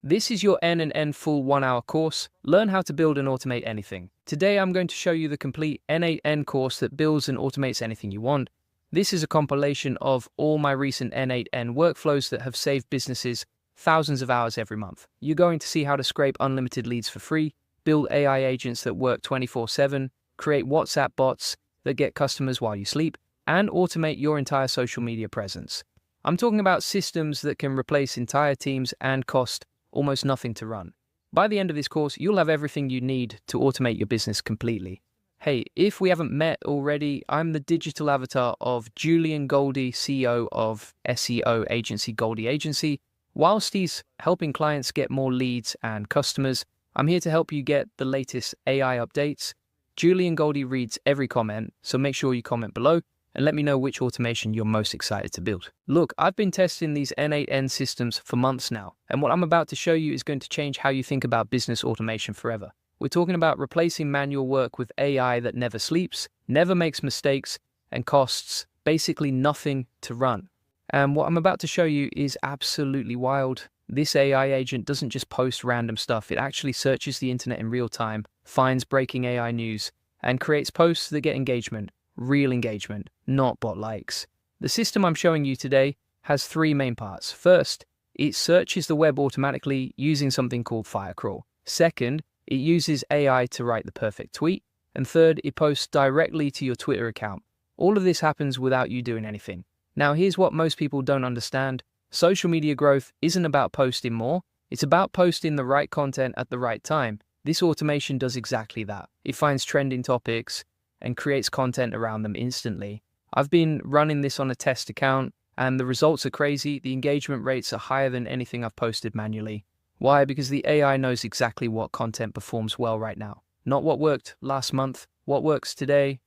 This is your N&N full 1-hour course. Learn how to build and automate anything. Today I'm going to show you the complete N8N course that builds and automates anything you want. This is a compilation of all my recent N8N workflows that have saved businesses thousands of hours every month. You're going to see how to scrape unlimited leads for free, build AI agents that work 24/7, create WhatsApp bots that get customers while you sleep, and automate your entire social media presence. I'm talking about systems that can replace entire teams and cost almost nothing to run. By the end of this course, you'll have everything you need to automate your business completely. Hey, if we haven't met already, I'm the digital avatar of Julian Goldie, CEO of SEO agency Goldie Agency. Whilst he's helping clients get more leads and customers, I'm here to help you get the latest AI updates. Julian Goldie reads every comment, so make sure you comment below and let me know which automation you're most excited to build. Look, I've been testing these N8N systems for months now, and what I'm about to show you is going to change how you think about business automation forever. We're talking about replacing manual work with AI that never sleeps, never makes mistakes, and costs basically nothing to run. And what I'm about to show you is absolutely wild. This AI agent doesn't just post random stuff, it actually searches the internet in real time, finds breaking AI news, and creates posts that get engagement. Real engagement, not bot likes. The system I'm showing you today has three main parts. First, it searches the web automatically using something called Firecrawl. Second, it uses AI to write the perfect tweet. And third, it posts directly to your Twitter account. All of this happens without you doing anything. Now, here's what most people don't understand. Social media growth isn't about posting more. It's about posting the right content at the right time. This automation does exactly that. It finds trending topics and creates content around them instantly. I've been running this on a test account, and the results are crazy. The engagement rates are higher than anything I've posted manually. Why? Because the AI knows exactly what content performs well right now. Not what worked last month, what works today.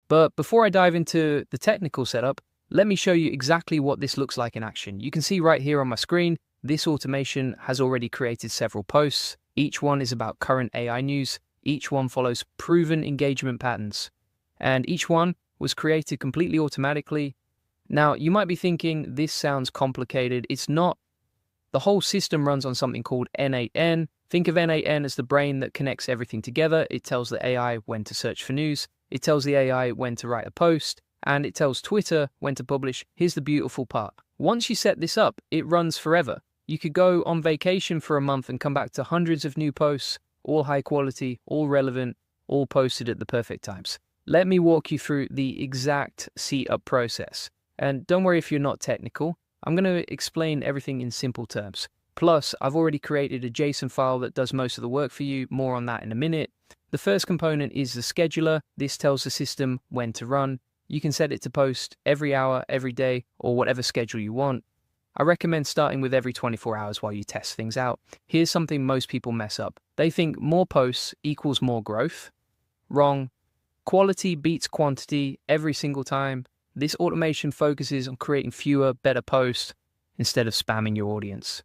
But before I dive into the technical setup, let me show you exactly what this looks like in action. You can see right here on my screen, this automation has already created several posts. Each one is about current AI news. Each one follows proven engagement patterns, and each one was created completely automatically. Now, you might be thinking, this sounds complicated. It's not. The whole system runs on something called N8N. Think of N8N as the brain that connects everything together. It tells the AI when to search for news. It tells the AI when to write a post, and it tells Twitter when to publish. Here's the beautiful part. Once you set this up, it runs forever. You could go on vacation for a month and come back to hundreds of new posts, all high quality, all relevant, all posted at the perfect times. Let me walk you through the exact setup process. And don't worry if you're not technical. I'm going to explain everything in simple terms. Plus, I've already created a JSON file that does most of the work for you. More on that in a minute. The first component is the scheduler. This tells the system when to run. You can set it to post every hour, every day, or whatever schedule you want. I recommend starting with every 24 hours while you test things out. Here's something most people mess up. They think more posts equals more growth. Wrong. Quality beats quantity every single time. This automation focuses on creating fewer, better posts instead of spamming your audience.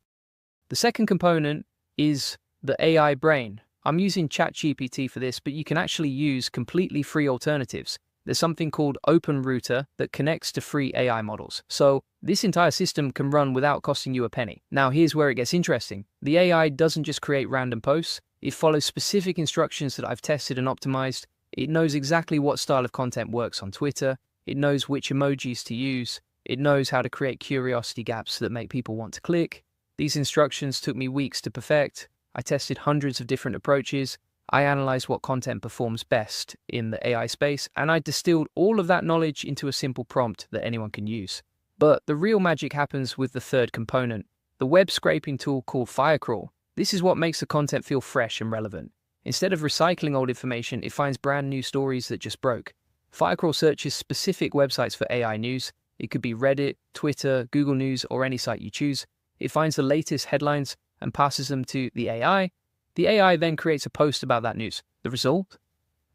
The second component is the AI brain. I'm using ChatGPT for this, but you can actually use completely free alternatives. There's something called OpenRouter that connects to free AI models. So this entire system can run without costing you a penny. Now here's where it gets interesting. The AI doesn't just create random posts. It follows specific instructions that I've tested and optimized. It knows exactly what style of content works on Twitter. It knows which emojis to use. It knows how to create curiosity gaps that make people want to click. These instructions took me weeks to perfect. I tested hundreds of different approaches. I analyzed what content performs best in the AI space, and I distilled all of that knowledge into a simple prompt that anyone can use. But the real magic happens with the third component, the web scraping tool called Firecrawl. This is what makes the content feel fresh and relevant. Instead of recycling old information, it finds brand new stories that just broke. Firecrawl searches specific websites for AI news. It could be Reddit, Twitter, Google News, or any site you choose. It finds the latest headlines and passes them to the AI. The AI then creates a post about that news. The result?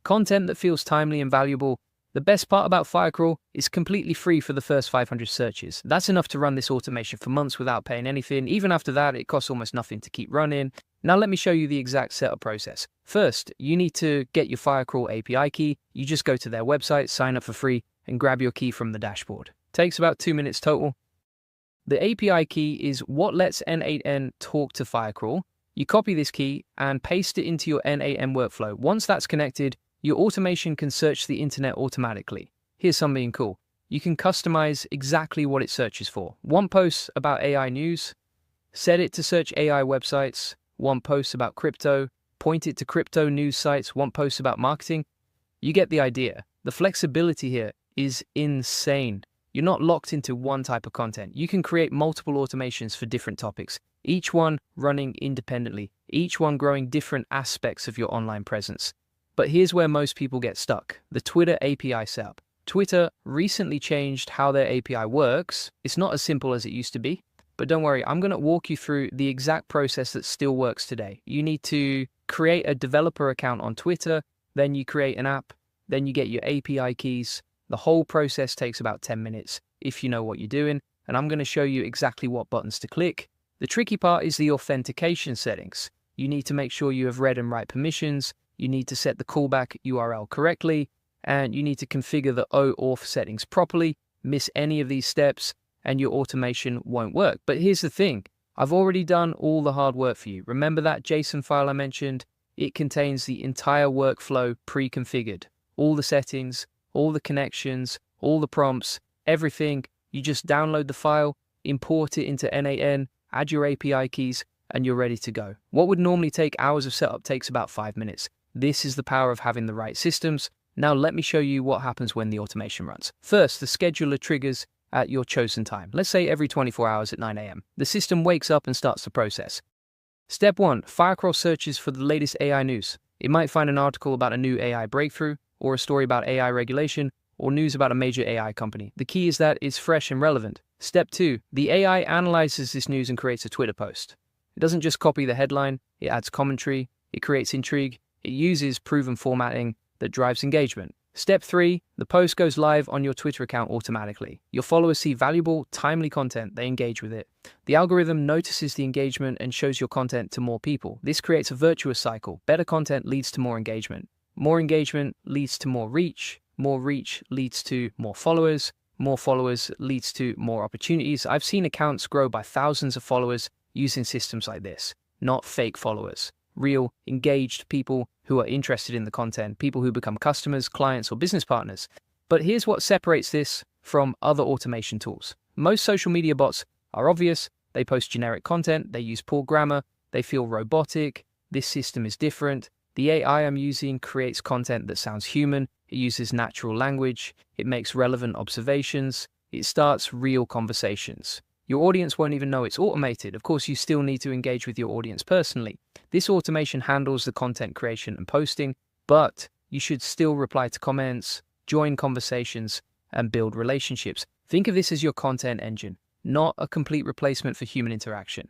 Content that feels timely and valuable. The best part about Firecrawl is completely free for the first 500 searches. That's enough to run this automation for months without paying anything. Even after that, it costs almost nothing to keep running. Now let me show you the exact setup process. First, you need to get your Firecrawl API key. You just go to their website, sign up for free, and grab your key from the dashboard. Takes about 2 minutes total. The API key is what lets N8N talk to Firecrawl. You copy this key and paste it into your N8N workflow. Once that's connected, your automation can search the internet automatically. Here's something cool. You can customize exactly what it searches for. Want posts about AI news? Set it to search AI websites. Want posts about crypto? Point it to crypto news sites. Want posts about marketing? You get the idea. The flexibility here is insane. You're not locked into one type of content. You can create multiple automations for different topics, each one running independently, each one growing different aspects of your online presence. But here's where most people get stuck: the Twitter API setup. Twitter recently changed how their API works. It's not as simple as it used to be, but don't worry, I'm going to walk you through the exact process that still works today. You need to create a developer account on Twitter, then you create an app, then you get your API keys. The whole process takes about 10 minutes if you know what you're doing, and I'm going to show you exactly what buttons to click. The tricky part is the authentication settings. You need to make sure you have read and write permissions, you need to set the callback URL correctly, and you need to configure the OAuth settings properly. Miss any of these steps and your automation won't work. But here's the thing, I've already done all the hard work for you. Remember that JSON file I mentioned? It contains the entire workflow pre-configured. All the settings, all the connections, all the prompts, everything. You just download the file, import it into N8N, add your API keys, and you're ready to go. What would normally take hours of setup takes about 5 minutes. This is the power of having the right systems. Now let me show you what happens when the automation runs. First, the scheduler triggers at your chosen time. Let's say every 24 hours at 9 a.m. The system wakes up and starts the process. Step 1, Firecrawl searches for the latest AI news. It might find an article about a new AI breakthrough, or a story about AI regulation, or news about a major AI company. The key is that it's fresh and relevant. Step 2, the AI analyzes this news and creates a Twitter post. It doesn't just copy the headline, it adds commentary, it creates intrigue, it uses proven formatting that drives engagement. Step 3, the post goes live on your Twitter account automatically. Your followers see valuable, timely content, they engage with it. The algorithm notices the engagement and shows your content to more people. This creates a virtuous cycle. Better content leads to more engagement. More engagement leads to more reach leads to more followers leads to more opportunities. I've seen accounts grow by thousands of followers using systems like this, not fake followers. Real, engaged people who are interested in the content, people who become customers, clients, or business partners. But here's what separates this from other automation tools. Most social media bots are obvious. They post generic content, they use poor grammar, they feel robotic. This system is different. The AI I'm using creates content that sounds human, it uses natural language, it makes relevant observations, it starts real conversations. Your audience won't even know it's automated. Of course, you still need to engage with your audience personally. This automation handles the content creation and posting, but you should still reply to comments, join conversations, and build relationships. Think of this as your content engine, not a complete replacement for human interaction.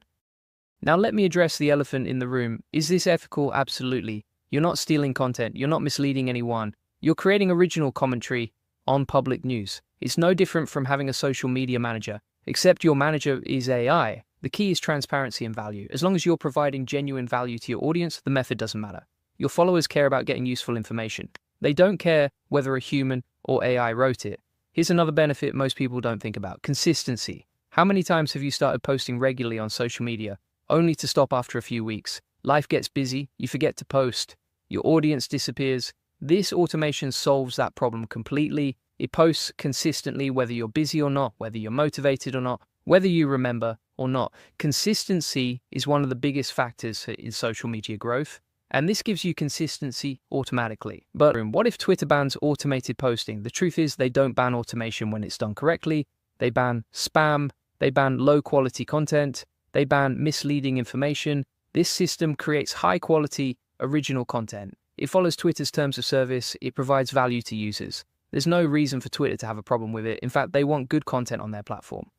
Now let me address the elephant in the room. Is this ethical? Absolutely. You're not stealing content, you're not misleading anyone. You're creating original commentary on public news. It's no different from having a social media manager, except your manager is AI. The key is transparency and value. As long as you're providing genuine value to your audience, the method doesn't matter. Your followers care about getting useful information. They don't care whether a human or AI wrote it. Here's another benefit most people don't think about: consistency. How many times have you started posting regularly on social media, only to stop after a few weeks? Life gets busy, you forget to post, your audience disappears. This automation solves that problem completely. It posts consistently whether you're busy or not, whether you're motivated or not, whether you remember or not. Consistency is one of the biggest factors in social media growth, and this gives you consistency automatically. But what if Twitter bans automated posting? The truth is they don't ban automation when it's done correctly. They ban spam, they ban low-quality content, they ban misleading information. This system creates high-quality, original content. It follows Twitter's terms of service. It provides value to users. There's no reason for Twitter to have a problem with it. In fact, they want good content on their platform.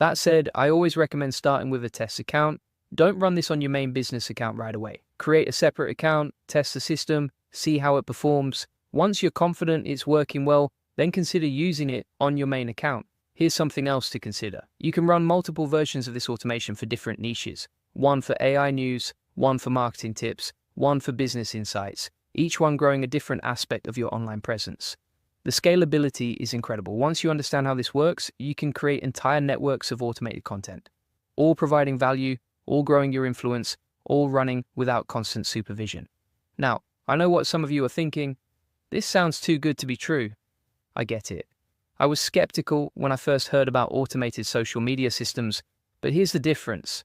That said, I always recommend starting with a test account. Don't run this on your main business account right away. Create a separate account, test the system, see how it performs. Once you're confident it's working well, then consider using it on your main account. Here's something else to consider. You can run multiple versions of this automation for different niches. One for AI news, one for marketing tips, one for business insights, each one growing a different aspect of your online presence. The scalability is incredible. Once you understand how this works, you can create entire networks of automated content, all providing value, all growing your influence, all running without constant supervision. Now, I know what some of you are thinking. This sounds too good to be true. I get it. I was skeptical when I first heard about automated social media systems, but here's the difference.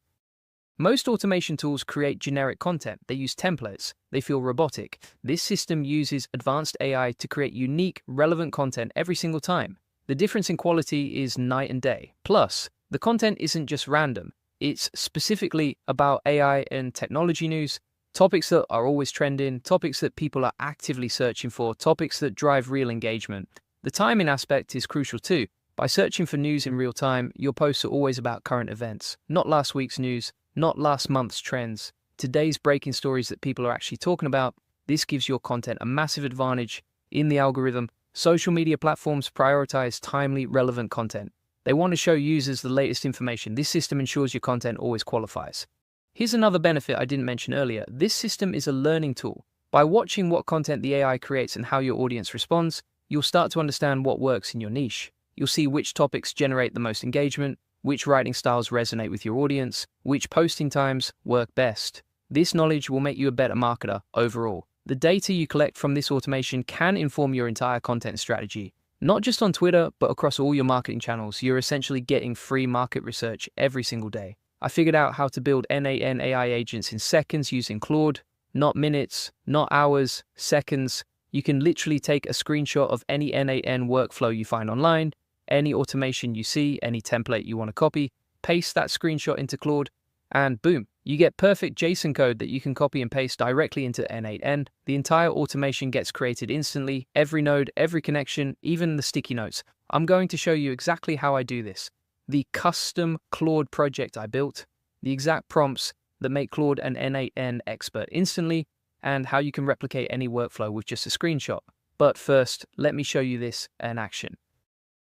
Most automation tools create generic content. They use templates. They feel robotic. This system uses advanced AI to create unique, relevant content every single time. The difference in quality is night and day. Plus, the content isn't just random. It's specifically about AI and technology news, topics that are always trending, topics that people are actively searching for, topics that drive real engagement. The timing aspect is crucial too. By searching for news in real time, your posts are always about current events, not last week's news, not last month's trends. Today's breaking stories that people are actually talking about. This gives your content a massive advantage in the algorithm. Social media platforms prioritize timely, relevant content. They want to show users the latest information. This system ensures your content always qualifies. Here's another benefit I didn't mention earlier. This system is a learning tool. By watching what content the AI creates and how your audience responds, you'll start to understand what works in your niche. You'll see which topics generate the most engagement, which writing styles resonate with your audience, which posting times work best. This knowledge will make you a better marketer overall. The data you collect from this automation can inform your entire content strategy. Not just on Twitter, but across all your marketing channels. You're essentially getting free market research every single day. I figured out how to build N8N AI agents in seconds using Claude. Not minutes, not hours, seconds. You can literally take a screenshot of any N8N workflow you find online, any automation you see, any template you want to copy, paste that screenshot into Claude, and boom, you get perfect JSON code that you can copy and paste directly into N8N. The entire automation gets created instantly, every node, every connection, even the sticky notes. I'm going to show you exactly how I do this. The custom Claude project I built, the exact prompts that make Claude an N8N expert instantly, and how you can replicate any workflow with just a screenshot. But first, let me show you this in action.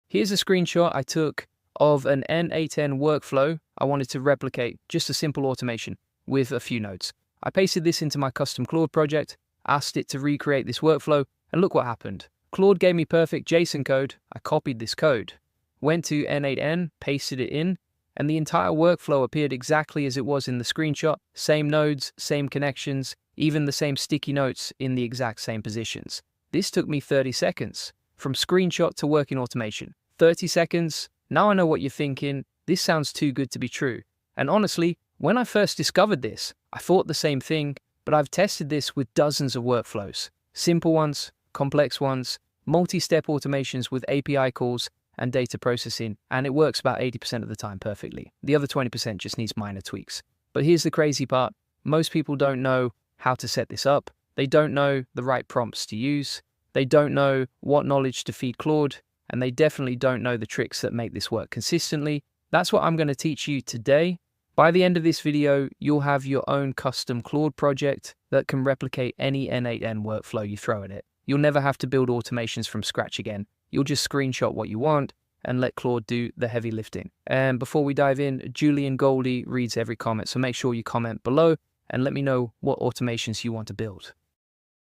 Here's a screenshot I took of an N8N workflow I wanted to replicate, just a simple automation with a few nodes. I pasted this into my custom Claude project, asked it to recreate this workflow, and look what happened. Claude gave me perfect JSON code. I copied this code, went to N8N, pasted it in, and the entire workflow appeared exactly as it was in the screenshot. Same nodes, same connections, even the same sticky notes in the exact same positions. This took me 30 seconds. From screenshot to working automation. 30 seconds. Now I know what you're thinking. This sounds too good to be true. And honestly, when I first discovered this, I thought the same thing, but I've tested this with dozens of workflows. Simple ones, complex ones, multi-step automations with API calls and data processing, and it works about 80% of the time perfectly. The other 20% just needs minor tweaks. But here's the crazy part. Most people don't know how to set this up. They don't know the right prompts to use. They don't know what knowledge to feed Claude, and they definitely don't know the tricks that make this work consistently. That's what I'm going to teach you today. By the end of this video, you'll have your own custom Claude project that can replicate any N8N workflow you throw at it. You'll never have to build automations from scratch again. You'll just screenshot what you want and let Claude do the heavy lifting. And before we dive in, Julian Goldie reads every comment, so make sure you comment below and let me know what automations you want to build.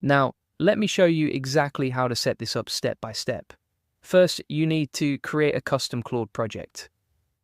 Now, let me show you exactly how to set this up step by step. First, you need to create a custom Claude project.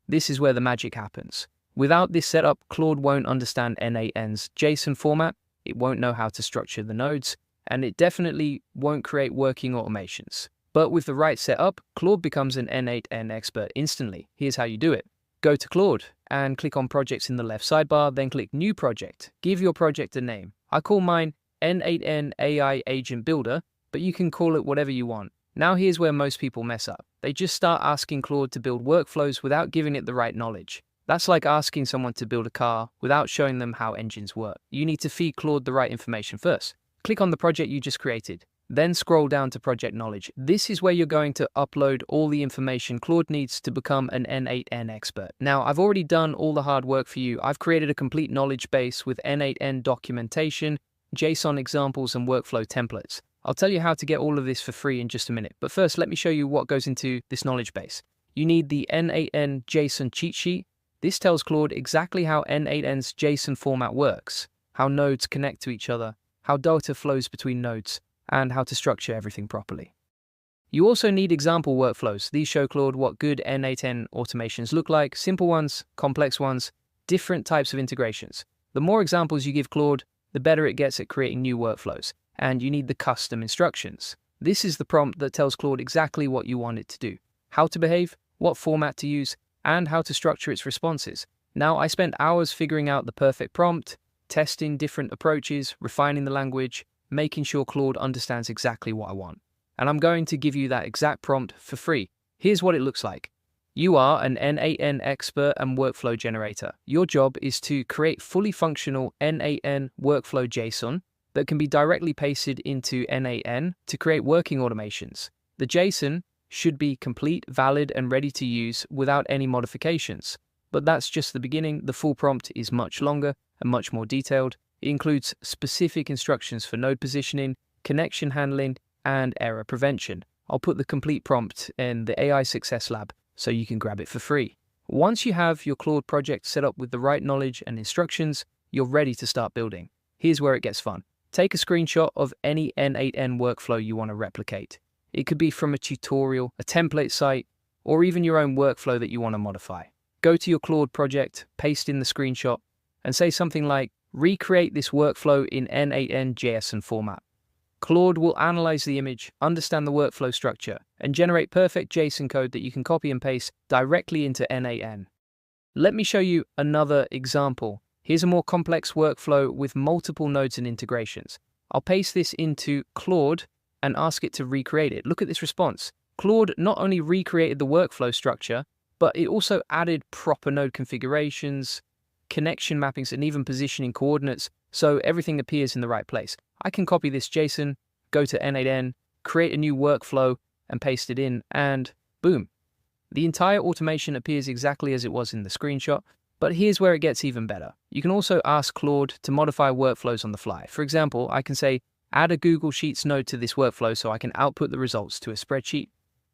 This is where the magic happens. Without this setup, Claude won't understand N8N's JSON format, it won't know how to structure the nodes, and it definitely won't create working automations. But with the right setup, Claude becomes an N8N expert instantly. Here's how you do it. Go to Claude and click on Projects in the left sidebar, then click New Project. Give your project a name. I call mine N8N AI Agent Builder, but you can call it whatever you want. Now here's where most people mess up. They just start asking Claude to build workflows without giving it the right knowledge. That's like asking someone to build a car without showing them how engines work. You need to feed Claude the right information first. Click on the project you just created, then scroll down to Project Knowledge. This is where you're going to upload all the information Claude needs to become an N8N expert. Now, I've already done all the hard work for you. I've created a complete knowledge base with N8N documentation, JSON examples, and workflow templates. I'll tell you how to get all of this for free in just a minute, but first let me show you what goes into this knowledge base. You need the N8N JSON cheat sheet. This tells Claude exactly how N8N's JSON format works, how nodes connect to each other, how data flows between nodes, and how to structure everything properly. You also need example workflows. These show Claude what good N8N automations look like, simple ones, complex ones, different types of integrations. The more examples you give Claude, the better it gets at creating new workflows, and you need the custom instructions. This is the prompt that tells Claude exactly what you want it to do, how to behave, what format to use, and how to structure its responses. Now, I spent hours figuring out the perfect prompt, testing different approaches, refining the language, making sure Claude understands exactly what I want. And I'm going to give you that exact prompt for free. Here's what it looks like. You are an N8N expert and workflow generator. Your job is to create fully functional N8N workflow JSON that can be directly pasted into N8N to create working automations. The JSON should be complete, valid, and ready to use without any modifications. But that's just the beginning. The full prompt is much longer and much more detailed. It includes specific instructions for node positioning, connection handling, and error prevention. I'll put the complete prompt in the AI Success Lab so you can grab it for free. Once you have your Claude project set up with the right knowledge and instructions, you're ready to start building. Here's where it gets fun. Take a screenshot of any N8N workflow you want to replicate. It could be from a tutorial, a template site, or even your own workflow that you want to modify. Go to your Claude project, paste in the screenshot, and say something like, recreate this workflow in N8N JSON format. Claude will analyze the image, understand the workflow structure, and generate perfect JSON code that you can copy and paste directly into N8N. Let me show you another example. Here's a more complex workflow with multiple nodes and integrations. I'll paste this into Claude and ask it to recreate it. Look at this response. Claude not only recreated the workflow structure, but it also added proper node configurations, connection mappings, and even positioning coordinates, so everything appears in the right place. I can copy this JSON, go to N8N, create a new workflow, and paste it in, and boom. The entire automation appears exactly as it was in the screenshot, but here's where it gets even better. You can also ask Claude to modify workflows on the fly. For example, I can say, add a Google Sheets node to this workflow so I can output the results to a spreadsheet.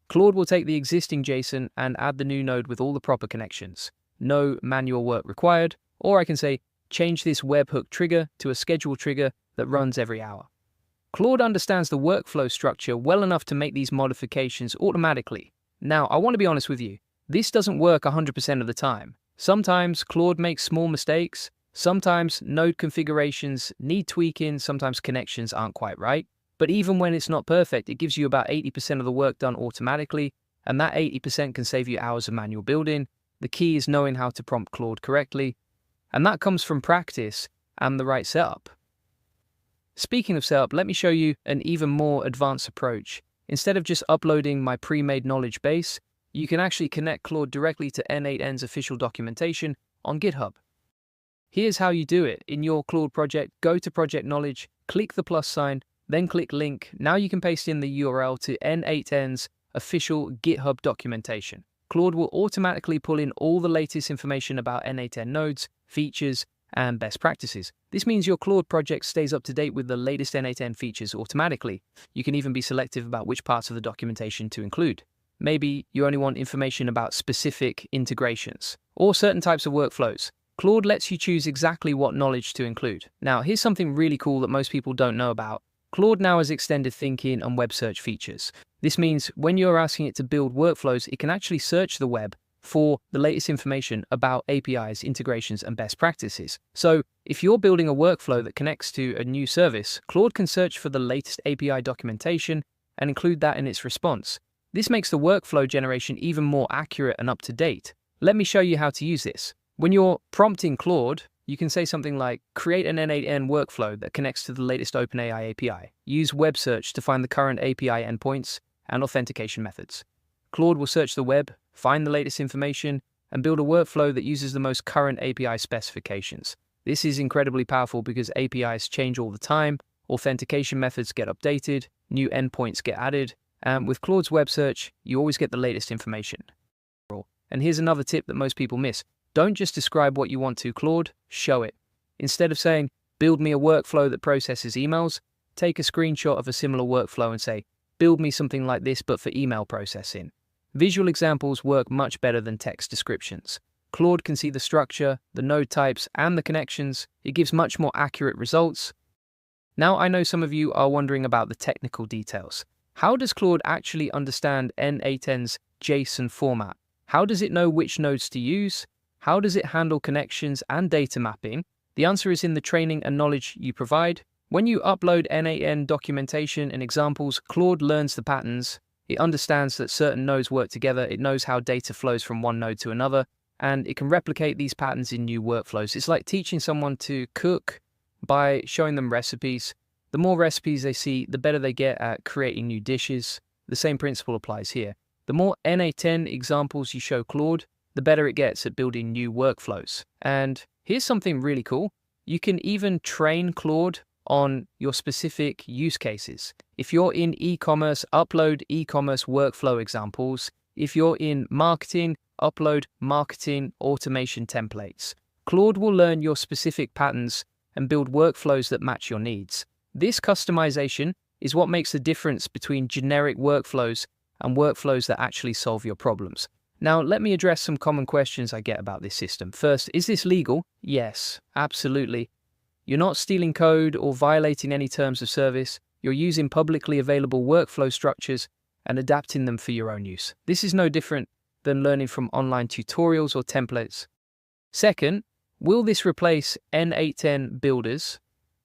Claude will take the existing JSON and add the new node with all the proper connections. No manual work required. Or I can say, change this webhook trigger to a schedule trigger that runs every hour. Claude understands the workflow structure well enough to make these modifications automatically. Now, I want to be honest with you. This doesn't work 100% of the time. Sometimes Claude makes small mistakes. Sometimes node configurations need tweaking. Sometimes connections aren't quite right. But even when it's not perfect, it gives you about 80% of the work done automatically. And that 80% can save you hours of manual building. The key is knowing how to prompt Claude correctly. And that comes from practice and the right setup. Speaking of setup, let me show you an even more advanced approach. Instead of just uploading my pre-made knowledge base, you can actually connect Claude directly to N8N's official documentation on GitHub. Here's how you do it. In your Claude project, go to Project Knowledge, click the plus sign, then click Link. Now you can paste in the URL to N8N's official GitHub documentation. Claude will automatically pull in all the latest information about N8N nodes, features, and best practices. This means your Claude project stays up to date with the latest N8N features automatically. You can even be selective about which parts of the documentation to include. Maybe you only want information about specific integrations or certain types of workflows. Claude lets you choose exactly what knowledge to include. Now, here's something really cool that most people don't know about. Claude now has extended thinking and web search features. This means when you're asking it to build workflows, it can actually search the web for the latest information about APIs, integrations, and best practices. So if you're building a workflow that connects to a new service, Claude can search for the latest API documentation and include that in its response. This makes the workflow generation even more accurate and up to date. Let me show you how to use this. When you're prompting Claude, you can say something like, create an N8N workflow that connects to the latest OpenAI API. Use web search to find the current API endpoints and authentication methods. Claude will search the web, find the latest information, and build a workflow that uses the most current API specifications. This is incredibly powerful because APIs change all the time, authentication methods get updated, new endpoints get added, and with Claude's web search, you always get the latest information. And here's another tip that most people miss. Don't just describe what you want to Claude, show it. Instead of saying, build me a workflow that processes emails, take a screenshot of a similar workflow and say, build me something like this but for email processing. Visual examples work much better than text descriptions. Claude can see the structure, the node types, and the connections. It gives much more accurate results. Now I know some of you are wondering about the technical details. How does Claude actually understand N8N's JSON format? How does it know which nodes to use? How does it handle connections and data mapping? The answer is in the training and knowledge you provide. When you upload N8N documentation and examples, Claude learns the patterns. It understands that certain nodes work together. It knows how data flows from one node to another, and it can replicate these patterns in new workflows. It's like teaching someone to cook by showing them recipes. The more recipes they see, the better they get at creating new dishes. The same principle applies here. The more N8N examples you show Claude, the better it gets at building new workflows. And here's something really cool. You can even train Claude on your specific use cases. If you're in e-commerce, upload e-commerce workflow examples. If you're in marketing, upload marketing automation templates. Claude will learn your specific patterns and build workflows that match your needs. This customization is what makes the difference between generic workflows and workflows that actually solve your problems. Now, let me address some common questions I get about this system. First, is this legal? Yes, absolutely. You're not stealing code or violating any terms of service. You're using publicly available workflow structures and adapting them for your own use. This is no different than learning from online tutorials or templates. Second, will this replace N8N builders?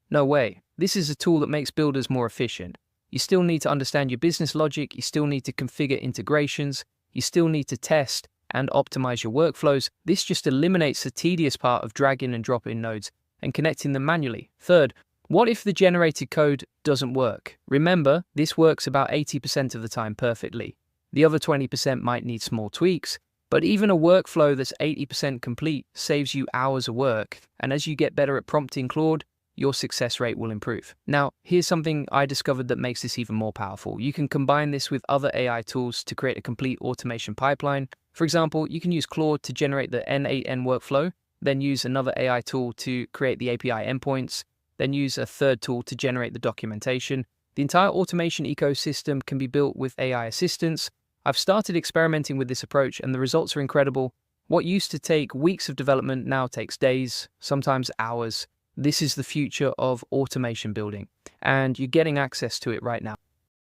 No way. This is a tool that makes builders more efficient. You still need to understand your business logic, you still need to configure integrations, you still need to test and optimize your workflows. This just eliminates the tedious part of dragging and dropping nodes and connecting them manually. Third, what if the generated code doesn't work? Remember, this works about 80% of the time perfectly. The other 20% might need small tweaks, but even a workflow that's 80% complete saves you hours of work, and as you get better at prompting Claude, your success rate will improve. Now, here's something I discovered that makes this even more powerful. You can combine this with other AI tools to create a complete automation pipeline. For example, you can use Claude to generate the N8N workflow, then use another AI tool to create the API endpoints, then use a third tool to generate the documentation. The entire automation ecosystem can be built with AI assistants. I've started experimenting with this approach and the results are incredible. What used to take weeks of development now takes days, sometimes hours. This is the future of automation building, and you're getting access to it right now.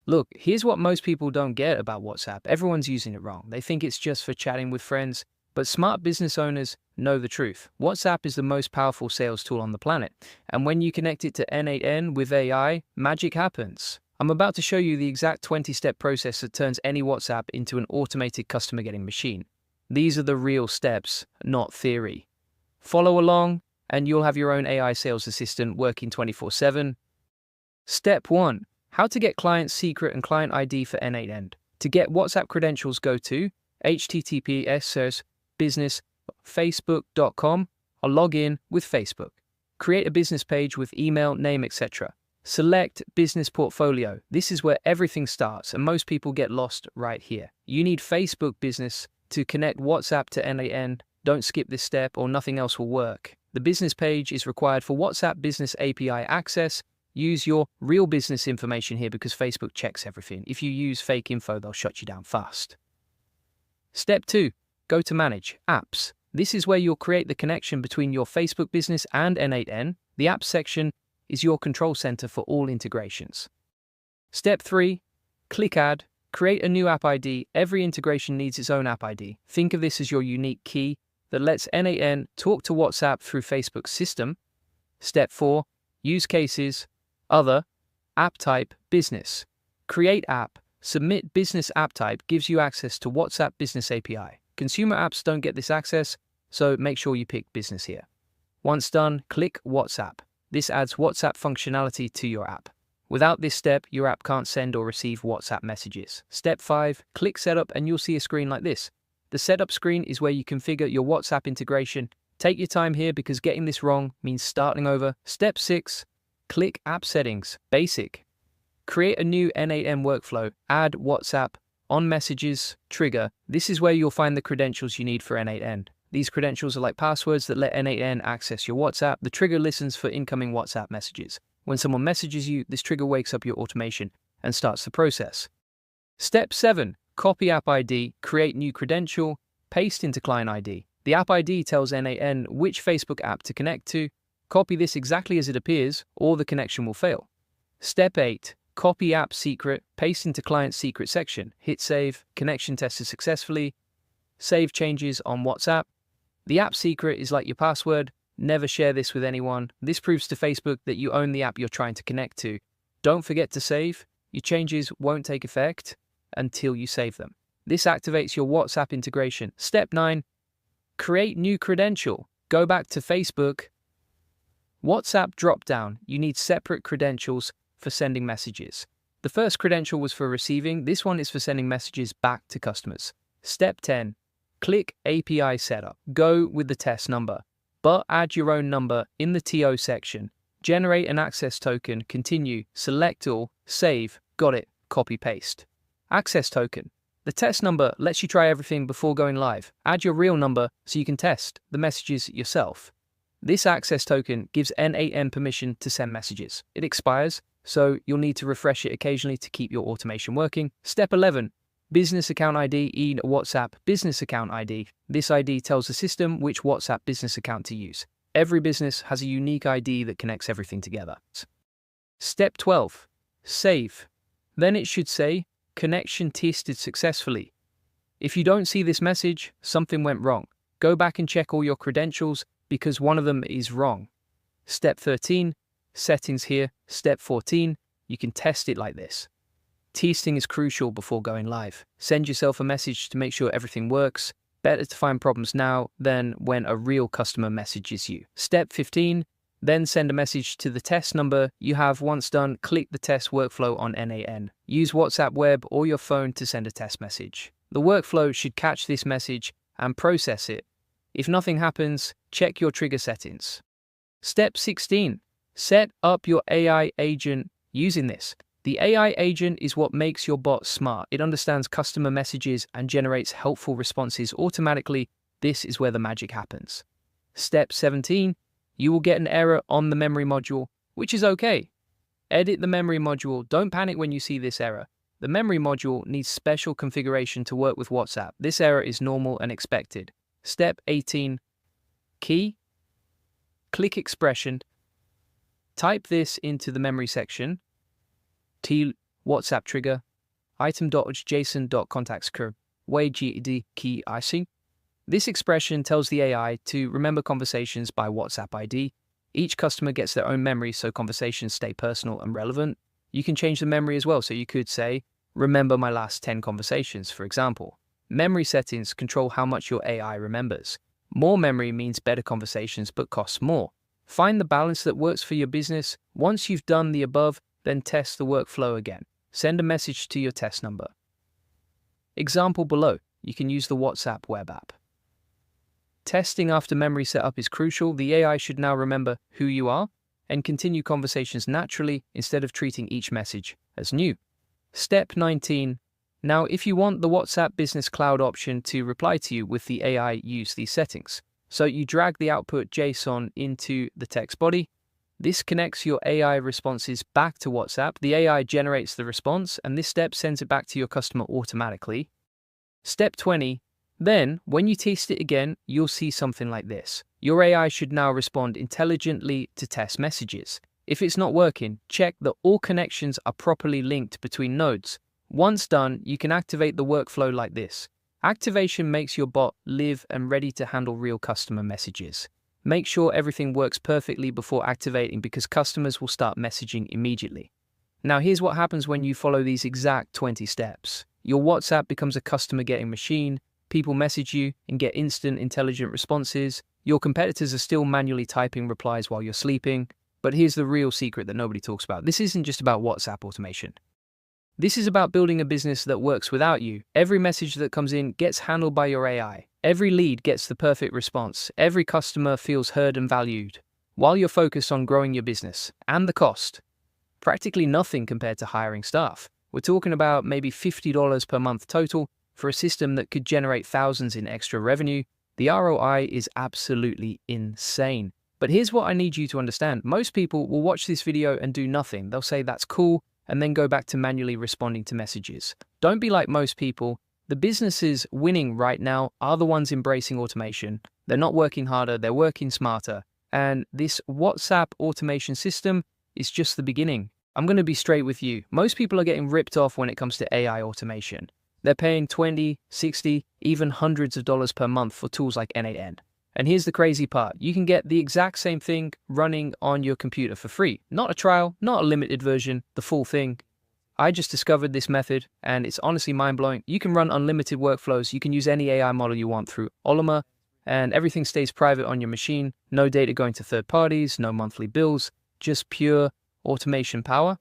Look, here's what most people don't get about WhatsApp. Everyone's using it wrong. They think it's just for chatting with friends, but smart business owners know the truth. WhatsApp is the most powerful sales tool on the planet, and when you connect it to N8N with AI, magic happens. I'm about to show you the exact 20-step process that turns any WhatsApp into an automated customer getting machine. These are the real steps, not theory. Follow along, and you'll have your own AI sales assistant working 24/7. Step 1. How to get client secret and client ID for N8N. To get WhatsApp credentials, go to https://business.facebook.com or log in with Facebook. Create a business page with email, name, etc. Select Business Portfolio. This is where everything starts, and most people get lost right here. You need Facebook Business to connect WhatsApp to N8N. Don't skip this step or nothing else will work. The business page is required for WhatsApp Business API access. Use your real business information here because Facebook checks everything. If you use fake info, they'll shut you down fast. Step 2. Go to Manage Apps. This is where you'll create the connection between your Facebook business and N8N. The Apps section is your control center for all integrations. Step 3. Click Add. Create a new app ID. Every integration needs its own app ID. Think of this as your unique key that lets N8N talk to WhatsApp through Facebook's system. Step 4. Use cases. Other. App type. Business. Create app. Submit business app type gives you access to WhatsApp Business API. Consumer apps don't get this access, so make sure you pick business here. Once done, click WhatsApp. This adds WhatsApp functionality to your app. Without this step, your app can't send or receive WhatsApp messages. Step 5. Click Setup and you'll see a screen like this. The setup screen is where you configure your WhatsApp integration. Take your time here because getting this wrong means starting over. Step 6. Click App Settings. Basic. Create a new N8N workflow. Add WhatsApp. On Messages. Trigger. This is where you'll find the credentials you need for N8N. These credentials are like passwords that let N8N access your WhatsApp. The trigger listens for incoming WhatsApp messages. When someone messages you, this trigger wakes up your automation and starts the process. Step 7. Copy app ID, create new credential, paste into client ID. The app ID tells N8N which Facebook app to connect to. Copy this exactly as it appears, or the connection will fail. Step 8. Copy app secret, paste into client secret section, hit save, connection tested successfully, save changes on WhatsApp. The app secret is like your password. Never share this with anyone. This proves to Facebook that you own the app you're trying to connect to. Don't forget to save. Your changes won't take effect until you save them. This activates your WhatsApp integration. Step 9, create new credential. Go back to Facebook. WhatsApp drop-down. You need separate credentials for sending messages. The first credential was for receiving. This one is for sending messages back to customers. Step 10, click API setup. Go with the test number, but add your own number in the TO section. Generate an access token. Continue. Select all. Save. Got it. Copy paste. Access token. The test number lets you try everything before going live. Add your real number so you can test the messages yourself. This access token gives N8N permission to send messages. It expires, so you'll need to refresh it occasionally to keep your automation working. Step 11, business account ID in WhatsApp business account ID. This ID tells the system which WhatsApp business account to use. Every business has a unique ID that connects everything together. Step 12, save. Then it should say, connection tested successfully. If you don't see this message, something went wrong. Go back and check all your credentials because one of them is wrong. Step 13, settings here. Step 14, you can test it like this. Testing is crucial before going live. Send yourself a message to make sure everything works. Better to find problems now than when a real customer messages you. Step 15, then send a message to the test number you have. Once done, click the test workflow on N8N. Use WhatsApp web or your phone to send a test message. The workflow should catch this message and process it. If nothing happens, check your trigger settings. Step 16, set up your AI agent using this. The AI agent is what makes your bot smart. It understands customer messages and generates helpful responses automatically. This is where the magic happens. Step 17, you will get an error on the memory module, which is okay. Edit the memory module. Don't panic when you see this error. The memory module needs special configuration to work with WhatsApp. This error is normal and expected. Step 18, key, click expression, type this into the memory section, T WhatsApp trigger, item.json.contacts GD key IC. This expression tells the AI to remember conversations by WhatsApp ID. Each customer gets their own memory so conversations stay personal and relevant. You can change the memory as well, so you could say, remember my last 10 conversations, for example. Memory settings control how much your AI remembers. More memory means better conversations but costs more. Find the balance that works for your business. Once you've done the above, then test the workflow again. Send a message to your test number. Example below, you can use the WhatsApp web app. Testing after memory setup is crucial. The AI should now remember who you are and continue conversations naturally instead of treating each message as new. Step 19. Now, if you want the WhatsApp Business Cloud option to reply to you with the AI, use these settings. So you drag the output JSON into the text body. This connects your AI responses back to WhatsApp. The AI generates the response, and this step sends it back to your customer automatically. Step 20. Then, when you test it again, you'll see something like this. Your AI should now respond intelligently to test messages. If it's not working, check that all connections are properly linked between nodes. Once done, you can activate the workflow like this. Activation makes your bot live and ready to handle real customer messages. Make sure everything works perfectly before activating because customers will start messaging immediately. Now here's what happens when you follow these exact 20 steps. Your WhatsApp becomes a customer getting machine. People message you and get instant, intelligent responses. Your competitors are still manually typing replies while you're sleeping. But here's the real secret that nobody talks about. This isn't just about WhatsApp automation. This is about building a business that works without you. Every message that comes in gets handled by your AI. Every lead gets the perfect response. Every customer feels heard and valued. While you're focused on growing your business and the cost, practically nothing compared to hiring staff. We're talking about maybe $50 per month total for a system that could generate thousands in extra revenue. The ROI is absolutely insane. But here's what I need you to understand. Most people will watch this video and do nothing. They'll say that's cool and then go back to manually responding to messages. Don't be like most people. The businesses winning right now are the ones embracing automation. They're not working harder, they're working smarter. And this WhatsApp automation system is just the beginning. I'm going to be straight with you. Most people are getting ripped off when it comes to AI automation. They're paying 20, 60, even hundreds of dollars per month for tools like N8N. And here's the crazy part. You can get the exact same thing running on your computer for free. Not a trial, not a limited version, the full thing. I just discovered this method, and it's honestly mind-blowing. You can run unlimited workflows. You can use any AI model you want through Ollama, and everything stays private on your machine. No data going to third parties, no monthly bills, just pure automation power.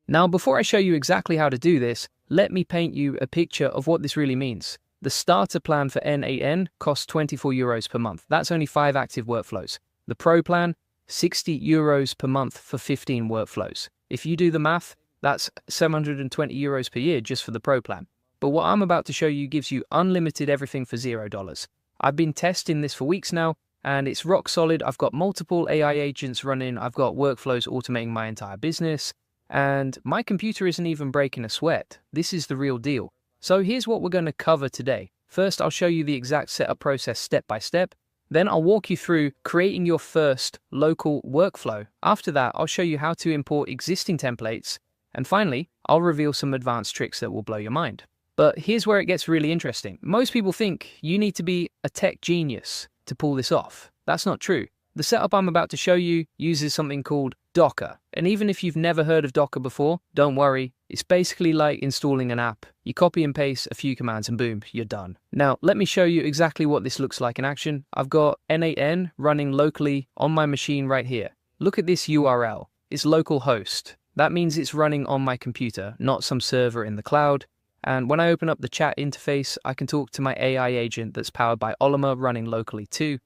Now, before I show you exactly how to do this, let me paint you a picture of what this really means. The starter plan for N8N costs 24 euros per month. That's only 5 active workflows. The Pro plan, 60 euros per month for 15 workflows. If you do the math, that's 720 euros per year just for the Pro plan. But what I'm about to show you gives you unlimited everything for $0. I've been testing this for weeks now, and it's rock solid. I've got multiple AI agents running. I've got workflows automating my entire business, and my computer isn't even breaking a sweat. This is the real deal. So here's what we're going to cover today. First, I'll show you the exact setup process step by step. Then I'll walk you through creating your first local workflow. After that, I'll show you how to import existing templates. And finally, I'll reveal some advanced tricks that will blow your mind. But here's where it gets really interesting. Most people think you need to be a tech genius to pull this off. That's not true. The setup I'm about to show you uses something called Docker. And even if you've never heard of Docker before, don't worry. It's basically like installing an app. You copy and paste a few commands and boom, you're done. Now, let me show you exactly what this looks like in action. I've got N8N running locally on my machine right here. Look at this URL. It's localhost. That means it's running on my computer, not some server in the cloud. And when I open up the chat interface, I can talk to my AI agent that's powered by Ollama running locally too.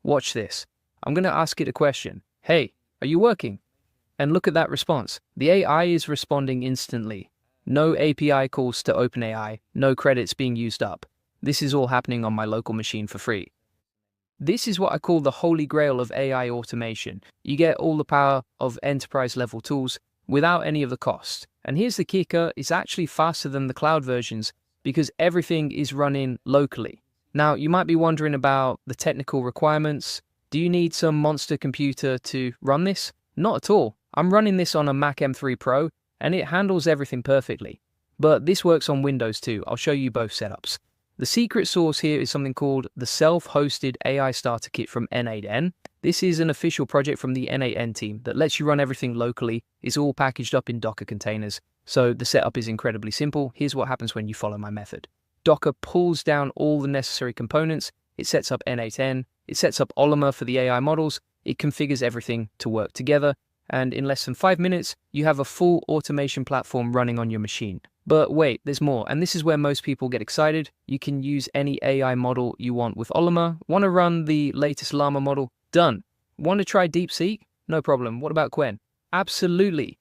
Watch this. I'm going to ask it a question. Hey, are you working? And look at that response. The AI is responding instantly. No API calls to OpenAI, no credits being used up. This is all happening on my local machine for free. This is what I call the holy grail of AI automation. You get all the power of enterprise level tools without any of the cost. And here's the kicker, it's actually faster than the cloud versions because everything is running locally. Now, you might be wondering about the technical requirements. Do you need some monster computer to run this? Not at all. I'm running this on a Mac M3 Pro, and it handles everything perfectly. But this works on Windows too. I'll show you both setups. The secret sauce here is something called the self-hosted AI starter kit from N8N. This is an official project from the N8N team that lets you run everything locally. It's all packaged up in Docker containers, so the setup is incredibly simple. Here's what happens when you follow my method. Docker pulls down all the necessary components. It sets up N8N. It sets up Ollama for the AI models. It configures everything to work together. And in less than 5 minutes, you have a full automation platform running on your machine. But wait, there's more, and this is where most people get excited. You can use any AI model you want with Ollama. Want to run the latest Llama model? Done. Want to try DeepSeek? No problem. What about Quen? Absolutely.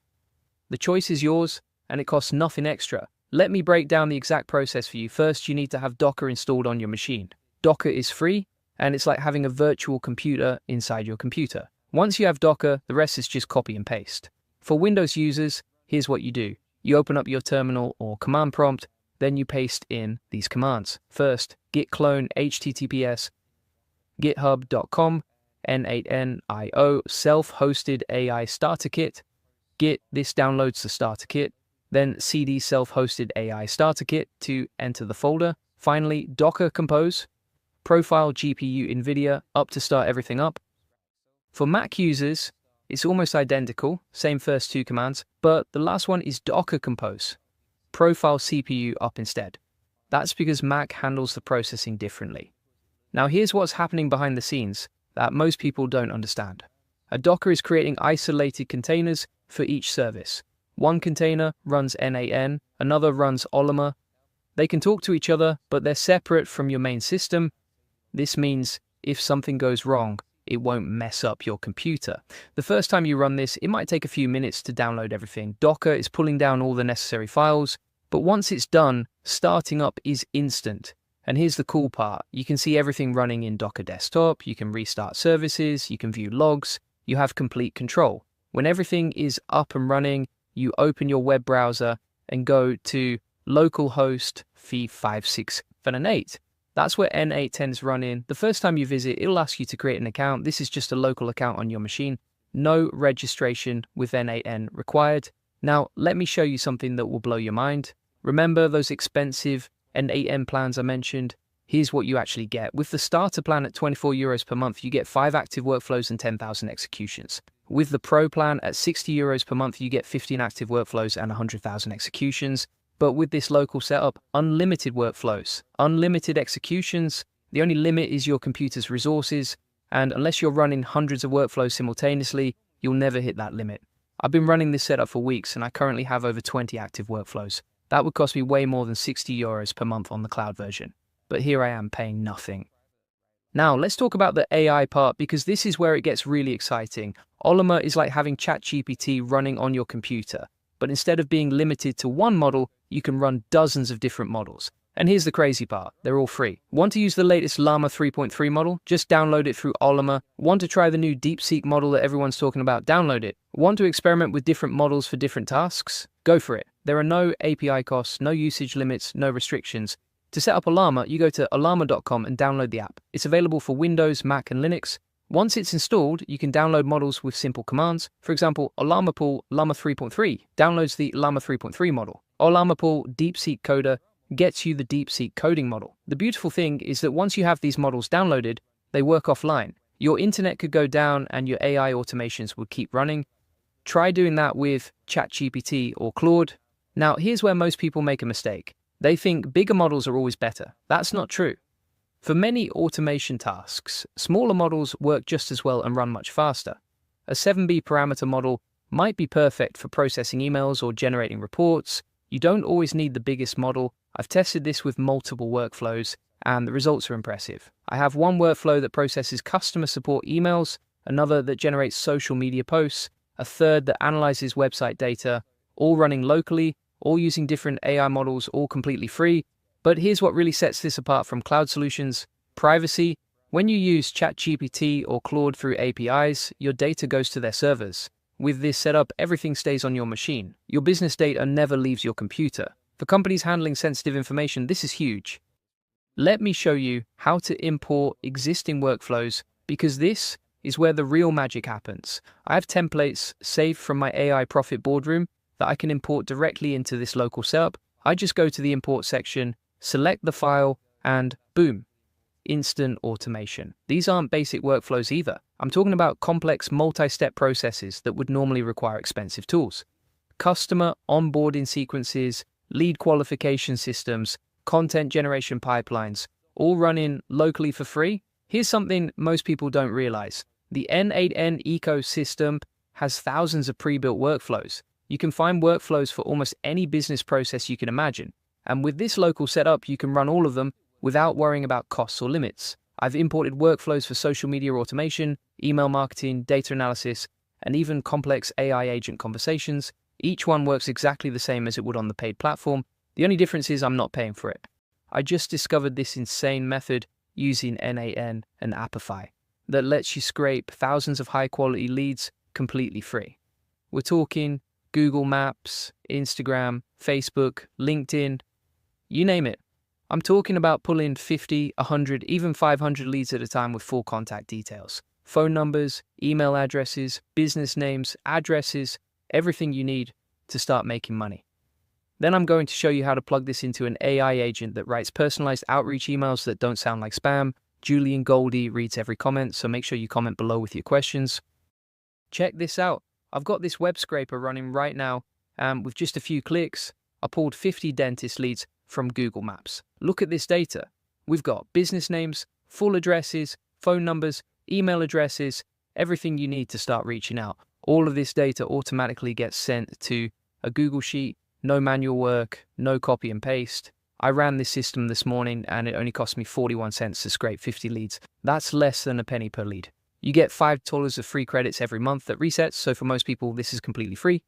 The choice is yours, and it costs nothing extra. Let me break down the exact process for you. First, you need to have Docker installed on your machine. Docker is free, and it's like having a virtual computer inside your computer. Once you have Docker, the rest is just copy and paste. For Windows users, here's what you do. You open up your terminal or command prompt, then you paste in these commands. First, git clone https github.com n8nio self-hosted AI starter kit. Git, this downloads the starter kit. Then cd self-hosted AI starter kit to enter the folder. Finally, Docker compose, profile GPU NVIDIA up to start everything up. For Mac users, it's almost identical, same first two commands, but the last one is Docker compose, profile CPU up instead. That's because Mac handles the processing differently. Now here's what's happening behind the scenes that most people don't understand. A Docker is creating isolated containers for each service. One container runs N8N, another runs Ollama. They can talk to each other, but they're separate from your main system. This means if something goes wrong, it won't mess up your computer. The first time you run this, it might take a few minutes to download everything. Docker is pulling down all the necessary files, but once it's done, starting up is instant. And here's the cool part. You can see everything running in Docker Desktop, you can restart services, you can view logs, you have complete control. When everything is up and running, you open your web browser and go to localhost 56778. That's where N8N is running. The first time you visit, it'll ask you to create an account. This is just a local account on your machine. No registration with N8N required. Now, let me show you something that will blow your mind. Remember those expensive N8N plans I mentioned? Here's what you actually get. With the starter plan at €24 per month, you get 5 active workflows and 10,000 executions. With the Pro plan at €60 per month, you get 15 active workflows and 100,000 executions. But with this local setup, unlimited workflows, unlimited executions. The only limit is your computer's resources, and unless you're running hundreds of workflows simultaneously, you'll never hit that limit. I've been running this setup for weeks, and I currently have over 20 active workflows. That would cost me way more than €60 per month on the cloud version. But here I am paying nothing. Now, let's talk about the AI part, because this is where it gets really exciting. Ollama is like having ChatGPT running on your computer, but instead of being limited to one model, you can run dozens of different models. And here's the crazy part, they're all free. Want to use the latest Llama 3.3 model? Just download it through Ollama. Want to try the new DeepSeek model that everyone's talking about? Download it. Want to experiment with different models for different tasks? Go for it. There are no API costs, no usage limits, no restrictions. To set up a Llama, you go to ollama.com and download the app. It's available for Windows, Mac, and Linux. Once it's installed, you can download models with simple commands. For example, Ollama Pool Llama 3.3 downloads the Llama 3.3 model. Ollama Pool DeepSeek Coder gets you the DeepSeek coding model. The beautiful thing is that once you have these models downloaded, they work offline. Your internet could go down and your AI automations would keep running. Try doing that with ChatGPT or Claude. Now, here's where most people make a mistake. They think bigger models are always better. That's not true. For many automation tasks, smaller models work just as well and run much faster. A 7B parameter model might be perfect for processing emails or generating reports. You don't always need the biggest model. I've tested this with multiple workflows, and the results are impressive. I have one workflow that processes customer support emails, another that generates social media posts, a third that analyzes website data, all running locally, all using different AI models, all completely free. But here's what really sets this apart from cloud solutions: privacy. When you use ChatGPT or Claude through APIs, your data goes to their servers. With this setup, everything stays on your machine. Your business data never leaves your computer. For companies handling sensitive information, this is huge. Let me show you how to import existing workflows, because this is where the real magic happens. I have templates saved from my AI Profit Boardroom that I can import directly into this local setup. I just go to the import section, select the file, and boom, instant automation. These aren't basic workflows either. I'm talking about complex multi-step processes that would normally require expensive tools. Customer onboarding sequences, lead qualification systems, content generation pipelines, all running locally for free. Here's something most people don't realize. The N8N ecosystem has thousands of pre-built workflows. You can find workflows for almost any business process you can imagine. And with this local setup, you can run all of them without worrying about costs or limits. I've imported workflows for social media automation, email marketing, data analysis, and even complex AI agent conversations. Each one works exactly the same as it would on the paid platform. The only difference is I'm not paying for it. I just discovered this insane method using N8N and Apify that lets you scrape thousands of high-quality leads completely free. We're talking Google Maps, Instagram, Facebook, LinkedIn, you name it. I'm talking about pulling 50, 100, even 500 leads at a time with full contact details. Phone numbers, email addresses, business names, addresses, everything you need to start making money. Then I'm going to show you how to plug this into an AI agent that writes personalized outreach emails that don't sound like spam. Julian Goldie reads every comment, so make sure you comment below with your questions. Check this out. I've got this web scraper running right now, and with just a few clicks, I pulled 50 dentist leads from Google Maps. Look at this data. We've got business names, full addresses, phone numbers, email addresses, everything you need to start reaching out. All of this data automatically gets sent to a Google Sheet, no manual work, no copy and paste. I ran this system this morning and it only cost me 41 cents to scrape 50 leads. That's less than a penny per lead. You get $5 of free credits every month that resets, so for most people this is completely free.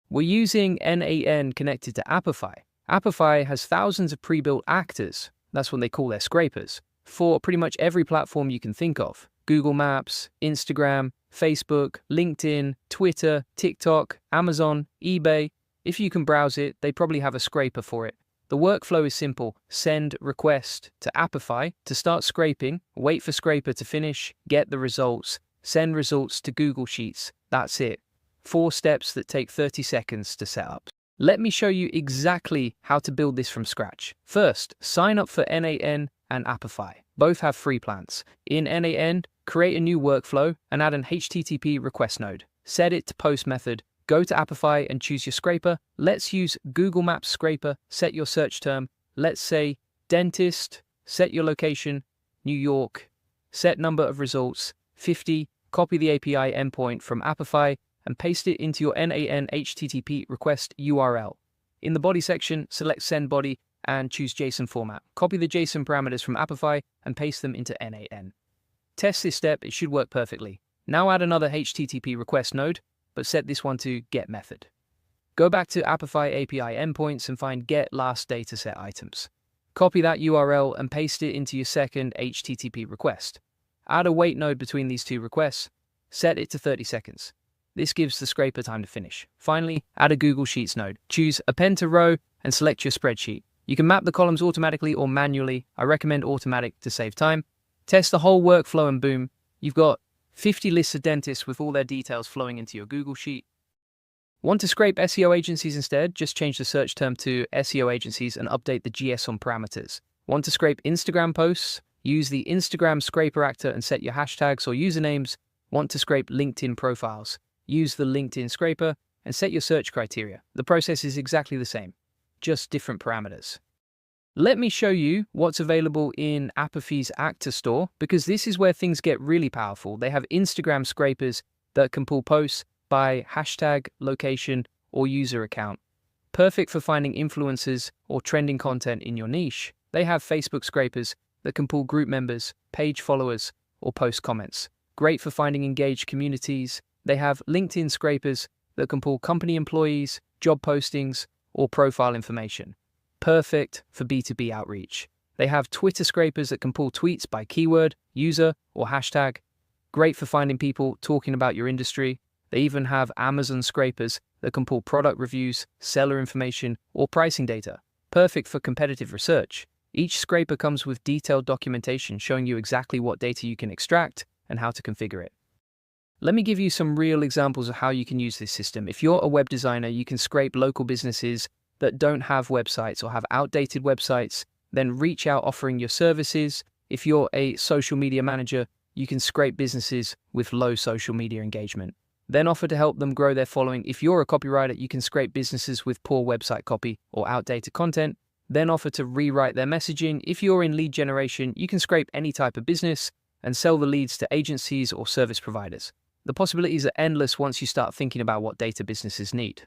We're using N8N connected to Apify. Apify has thousands of pre-built actors, that's what they call their scrapers, for pretty much every platform you can think of. Google Maps, Instagram, Facebook, LinkedIn, Twitter, TikTok, Amazon, eBay. If you can browse it, they probably have a scraper for it. The workflow is simple. Send request to Apify to start scraping, wait for scraper to finish, get the results, send results to Google Sheets. That's it. 4 steps that take 30 seconds to set up. Let me show you exactly how to build this from scratch. First, sign up for NAN and Apify. Both have free plans. In NAN, create a new workflow and add an HTTP request node. Set it to post method. Go to Apify and choose your scraper. Let's use Google Maps scraper. Set your search term. Let's say dentist. Set your location, New York. Set number of results, 50. Copy the API endpoint from Apify and paste it into your NAN HTTP request URL. In the body section, select send body and choose JSON format. Copy the JSON parameters from Apify and paste them into NAN. Test this step, it should work perfectly. Now add another HTTP request node, but set this one to get method. Go back to Apify API endpoints and find get last dataset items. Copy that URL and paste it into your second HTTP request. Add a wait node between these two requests. Set it to 30 seconds. This gives the scraper time to finish. Finally, add a Google Sheets node. Choose append to row and select your spreadsheet. You can map the columns automatically or manually. I recommend automatic to save time. Test the whole workflow and boom, you've got 50 lists of dentists with all their details flowing into your Google Sheet. Want to scrape SEO agencies instead? Just change the search term to SEO agencies and update the GSOM parameters. Want to scrape Instagram posts? Use the Instagram scraper actor and set your hashtags or usernames. Want to scrape LinkedIn profiles? Use the LinkedIn scraper and set your search criteria. The process is exactly the same, just different parameters. Let me show you what's available in Apify's Actor Store, because this is where things get really powerful. They have Instagram scrapers that can pull posts by hashtag, location, or user account. Perfect for finding influencers or trending content in your niche. They have Facebook scrapers that can pull group members, page followers, or post comments. Great for finding engaged communities. They have LinkedIn scrapers that can pull company employees, job postings, or profile information. Perfect for B2B outreach. They have Twitter scrapers that can pull tweets by keyword, user, or hashtag. Great for finding people talking about your industry. They even have Amazon scrapers that can pull product reviews, seller information, or pricing data. Perfect for competitive research. Each scraper comes with detailed documentation showing you exactly what data you can extract and how to configure it. Let me give you some real examples of how you can use this system. If you're a web designer, you can scrape local businesses that don't have websites or have outdated websites, then reach out offering your services. If you're a social media manager, you can scrape businesses with low social media engagement, then offer to help them grow their following. If you're a copywriter, you can scrape businesses with poor website copy or outdated content, then offer to rewrite their messaging. If you're in lead generation, you can scrape any type of business and sell the leads to agencies or service providers. The possibilities are endless once you start thinking about what data businesses need.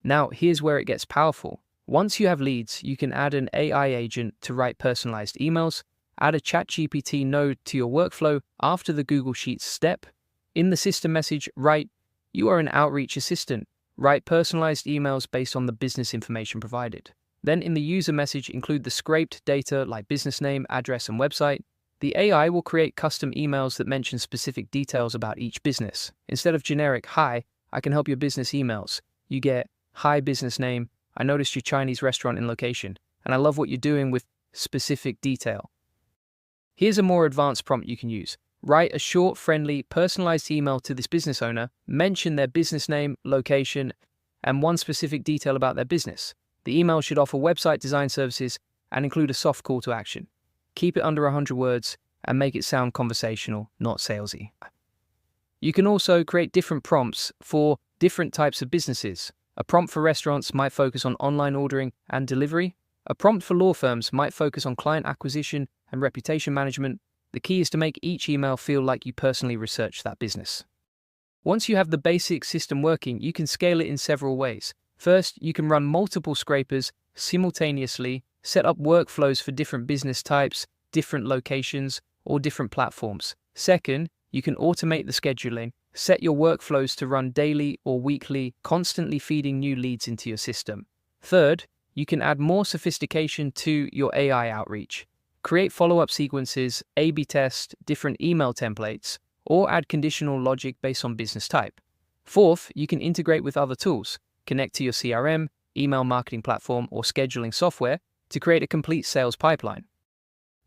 Now, here's where it gets powerful. Once you have leads, you can add an AI agent to write personalized emails, add a ChatGPT node to your workflow after the Google Sheets step. In the system message, write, "You are an outreach assistant." Write personalized emails based on the business information provided. Then in the user message, include the scraped data like business name, address, and website. The AI will create custom emails that mention specific details about each business. Instead of generic, "Hi, I can help your business" emails, you get, "Hi, business name. I noticed your Chinese restaurant in location, and I love what you're doing with specific detail." Here's a more advanced prompt you can use. Write a short, friendly, personalized email to this business owner. Mention their business name, location, and one specific detail about their business. The email should offer website design services and include a soft call to action. Keep it under 100 words and make it sound conversational, not salesy. You can also create different prompts for different types of businesses. A prompt for restaurants might focus on online ordering and delivery. A prompt for law firms might focus on client acquisition and reputation management. The key is to make each email feel like you personally researched that business. Once you have the basic system working, you can scale it in several ways. First, you can run multiple scrapers simultaneously, set up workflows for different business types, different locations, or different platforms. Second, you can automate the scheduling, set your workflows to run daily or weekly, constantly feeding new leads into your system. Third, you can add more sophistication to your AI outreach. Create follow-up sequences, A/B test, different email templates, or add conditional logic based on business type. Fourth, you can integrate with other tools, connect to your CRM, email marketing platform, or scheduling software to create a complete sales pipeline.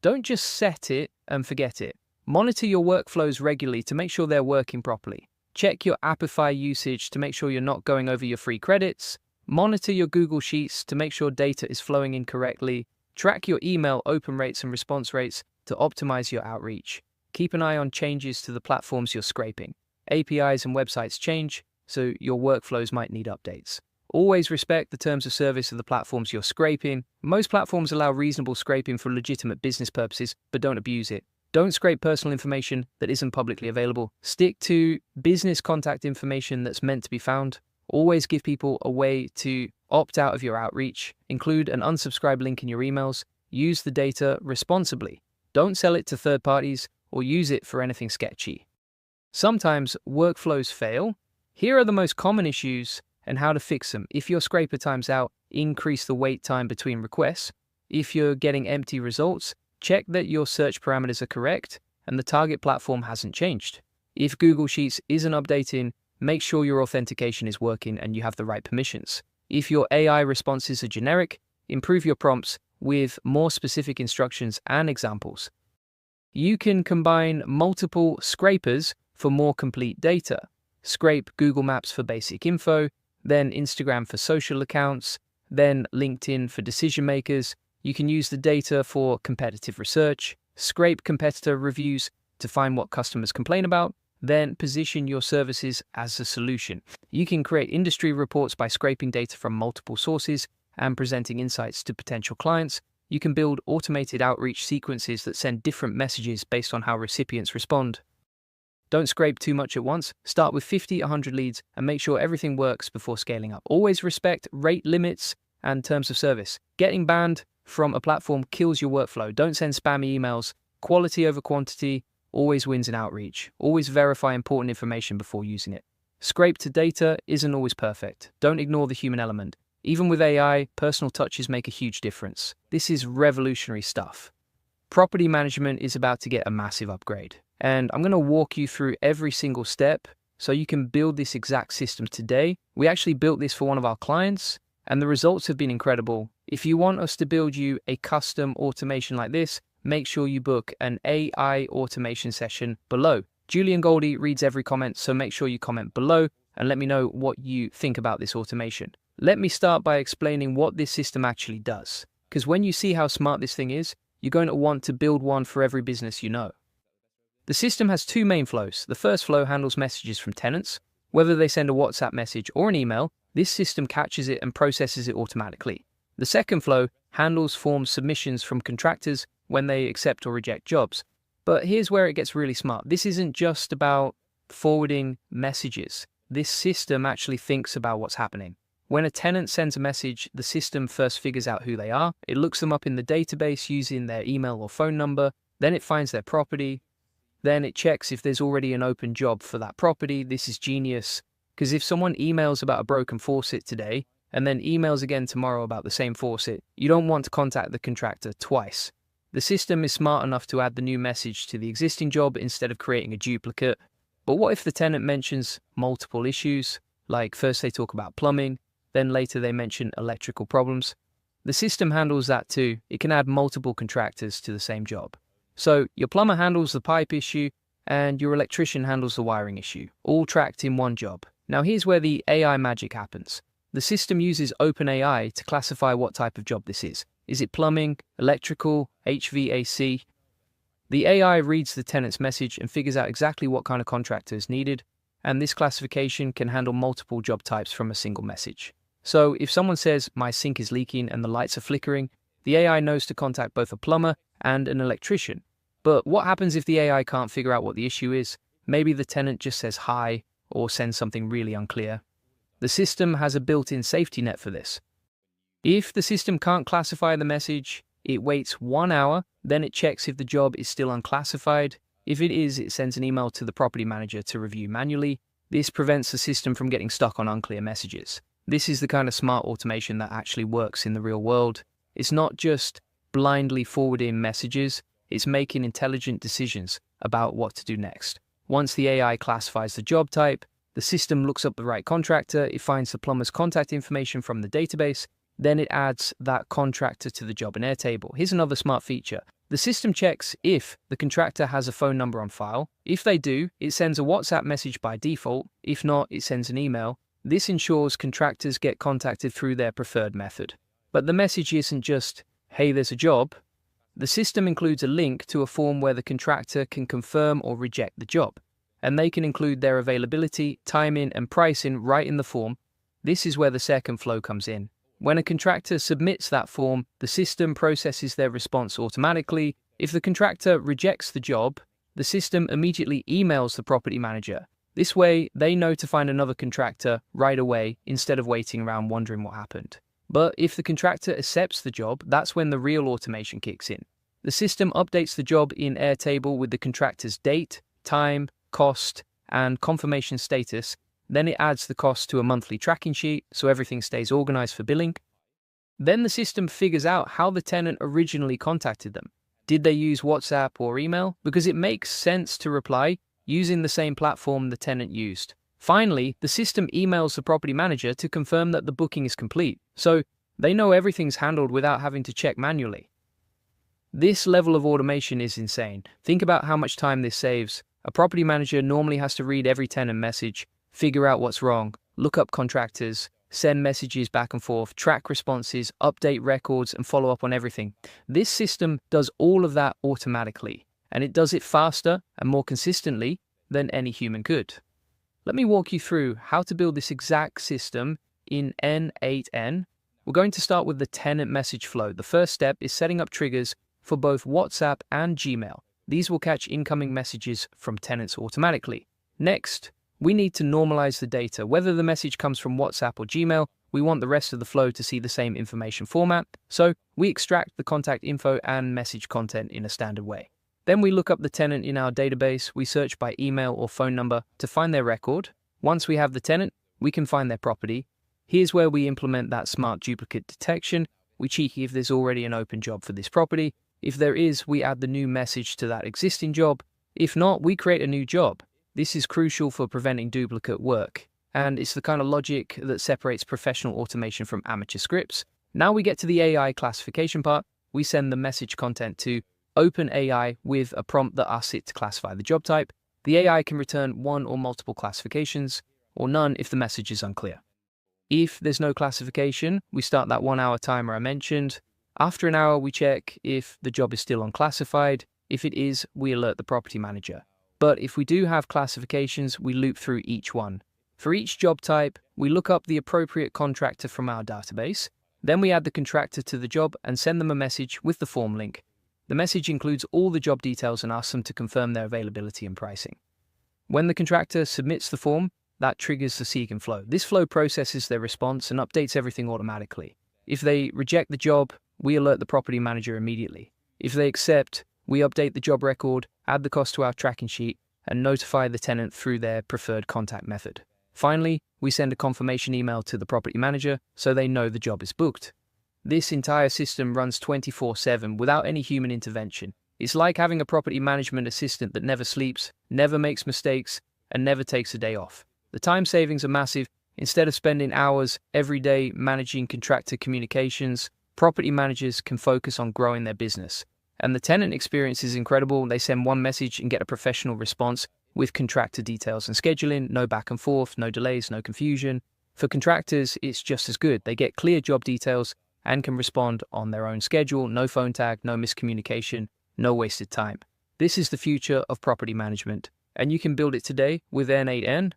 Don't just set it and forget it. Monitor your workflows regularly to make sure they're working properly. Check your Apify usage to make sure you're not going over your free credits. Monitor your Google Sheets to make sure data is flowing in correctly. Track your email open rates and response rates to optimize your outreach. Keep an eye on changes to the platforms you're scraping. APIs and websites change, so your workflows might need updates. Always respect the terms of service of the platforms you're scraping. Most platforms allow reasonable scraping for legitimate business purposes, but don't abuse it. Don't scrape personal information that isn't publicly available. Stick to business contact information that's meant to be found. Always give people a way to opt out of your outreach. Include an unsubscribe link in your emails. Use the data responsibly. Don't sell it to third parties or use it for anything sketchy. Sometimes workflows fail. Here are the most common issues and how to fix them. If your scraper times out, increase the wait time between requests. If you're getting empty results, check that your search parameters are correct and the target platform hasn't changed. If Google Sheets isn't updating, make sure your authentication is working and you have the right permissions. If your AI responses are generic, improve your prompts with more specific instructions and examples. You can combine multiple scrapers for more complete data. Scrape Google Maps for basic info, then Instagram for social accounts, then LinkedIn for decision makers. You can use the data for competitive research, scrape competitor reviews to find what customers complain about, then position your services as a solution. You can create industry reports by scraping data from multiple sources and presenting insights to potential clients. You can build automated outreach sequences that send different messages based on how recipients respond. Don't scrape too much at once. Start with 50, 100 leads and make sure everything works before scaling up. Always respect rate limits and terms of service. Getting banned from a platform kills your workflow. Don't send spammy emails. Quality over quantity always wins in outreach. Always verify important information before using it. Scrape to data isn't always perfect. Don't ignore the human element. Even with AI, personal touches make a huge difference. This is revolutionary stuff. Property management is about to get a massive upgrade. And I'm going to walk you through every single step so you can build this exact system today. We actually built this for one of our clients and the results have been incredible. If you want us to build you a custom automation like this, make sure you book an AI automation session below. Julian Goldie reads every comment, so make sure you comment below and let me know what you think about this automation. Let me start by explaining what this system actually does, because when you see how smart this thing is, you're going to want to build one for every business you know. The system has two main flows. The first flow handles messages from tenants. Whether they send a WhatsApp message or an email, this system catches it and processes it automatically. The second flow handles form submissions from contractors when they accept or reject jobs. But here's where it gets really smart. This isn't just about forwarding messages. This system actually thinks about what's happening. When a tenant sends a message, the system first figures out who they are. It looks them up in the database using their email or phone number. Then it finds their property. Then it checks if there's already an open job for that property. This is genius, because if someone emails about a broken faucet today and then emails again tomorrow about the same faucet, you don't want to contact the contractor twice. The system is smart enough to add the new message to the existing job instead of creating a duplicate. But what if the tenant mentions multiple issues? Like first they talk about plumbing, then later they mention electrical problems. The system handles that too. It can add multiple contractors to the same job. So your plumber handles the pipe issue and your electrician handles the wiring issue, all tracked in one job. Now here's where the AI magic happens. The system uses OpenAI to classify what type of job this is. Is it plumbing, electrical, HVAC? The AI reads the tenant's message and figures out exactly what kind of contractor is needed, and this classification can handle multiple job types from a single message. So if someone says, my sink is leaking and the lights are flickering, the AI knows to contact both a plumber and an electrician. But what happens if the AI can't figure out what the issue is? Maybe the tenant just says hi or sends something really unclear. The system has a built-in safety net for this. If the system can't classify the message, it waits 1 hour, then it checks if the job is still unclassified. If it is, it sends an email to the property manager to review manually. This prevents the system from getting stuck on unclear messages. This is the kind of smart automation that actually works in the real world. It's not just blindly forwarding messages, it's making intelligent decisions about what to do next. Once the AI classifies the job type, the system looks up the right contractor, it finds the plumber's contact information from the database, then it adds that contractor to the job in Airtable. Here's another smart feature. The system checks if the contractor has a phone number on file. If they do, it sends a WhatsApp message by default. If not, it sends an email. This ensures contractors get contacted through their preferred method. But the message isn't just, "Hey, there's a job." The system includes a link to a form where the contractor can confirm or reject the job. And they can include their availability, timing, and pricing right in the form. This is where the second flow comes in. When a contractor submits that form, the system processes their response automatically. If the contractor rejects the job, the system immediately emails the property manager. This way, they know to find another contractor right away instead of waiting around wondering what happened. But if the contractor accepts the job, that's when the real automation kicks in. The system updates the job in Airtable with the contractor's date, time, cost, and confirmation status. Then it adds the cost to a monthly tracking sheet so everything stays organized for billing. Then the system figures out how the tenant originally contacted them. Did they use WhatsApp or email? Because it makes sense to reply using the same platform the tenant used. Finally, the system emails the property manager to confirm that the booking is complete, so they know everything's handled without having to check manually. This level of automation is insane. Think about how much time this saves. A property manager normally has to read every tenant message, figure out what's wrong, look up contractors, send messages back and forth, track responses, update records, and follow up on everything. This system does all of that automatically, and it does it faster and more consistently than any human could. Let me walk you through how to build this exact system in N8N. We're going to start with the tenant message flow. The first step is setting up triggers for both WhatsApp and Gmail. These will catch incoming messages from tenants automatically. Next, we need to normalize the data. Whether the message comes from WhatsApp or Gmail, we want the rest of the flow to see the same information format, so we extract the contact info and message content in a standard way. Then we look up the tenant in our database. We search by email or phone number to find their record. Once we have the tenant, we can find their property. Here's where we implement that smart duplicate detection. We check if there's already an open job for this property. If there is, we add the new message to that existing job. If not, we create a new job. This is crucial for preventing duplicate work, and it's the kind of logic that separates professional automation from amateur scripts. Now we get to the AI classification part. We send the message content to OpenAI with a prompt that asks it to classify the job type. The AI can return one or multiple classifications, or none if the message is unclear. If there's no classification, we start that 1 hour timer I mentioned. After an hour, we check if the job is still unclassified. If it is, we alert the property manager. But if we do have classifications, we loop through each one. For each job type, we look up the appropriate contractor from our database. Then we add the contractor to the job and send them a message with the form link. The message includes all the job details and asks them to confirm their availability and pricing. When the contractor submits the form, that triggers the seek flow. This flow processes their response and updates everything automatically. If they reject the job, we alert the property manager immediately. If they accept, we update the job record, add the cost to our tracking sheet, and notify the tenant through their preferred contact method. Finally, we send a confirmation email to the property manager so they know the job is booked. This entire system runs 24/7 without any human intervention. It's like having a property management assistant that never sleeps, never makes mistakes, and never takes a day off. The time savings are massive. Instead of spending hours every day managing contractor communications, property managers can focus on growing their business. And the tenant experience is incredible. They send one message and get a professional response with contractor details and scheduling, no back and forth, no delays, no confusion. For contractors, it's just as good. They get clear job details and can respond on their own schedule, no phone tag, no miscommunication, no wasted time. This is the future of property management, and you can build it today with N8N.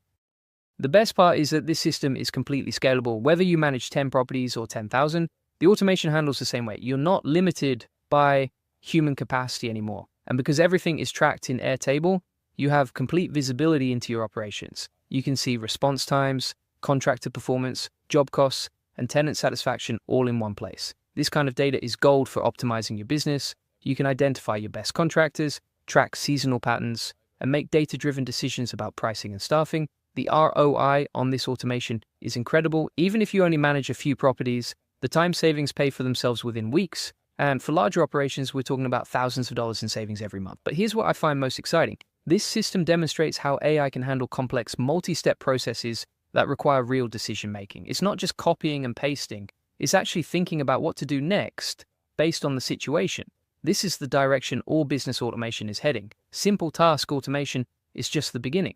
The best part is that this system is completely scalable. Whether you manage 10 properties or 10,000, the automation handles the same way. You're not limited by human capacity anymore. And because everything is tracked in Airtable, you have complete visibility into your operations. You can see response times, contractor performance, job costs, and tenant satisfaction all in one place. This kind of data is gold for optimizing your business. You can identify your best contractors, track seasonal patterns, and make data-driven decisions about pricing and staffing. The ROI on this automation is incredible. Even if you only manage a few properties, the time savings pay for themselves within weeks. And for larger operations, we're talking about thousands of dollars in savings every month. But here's what I find most exciting. This system demonstrates how AI can handle complex multi-step processes that require real decision-making. It's not just copying and pasting. It's actually thinking about what to do next based on the situation. This is the direction all business automation is heading. Simple task automation is just the beginning.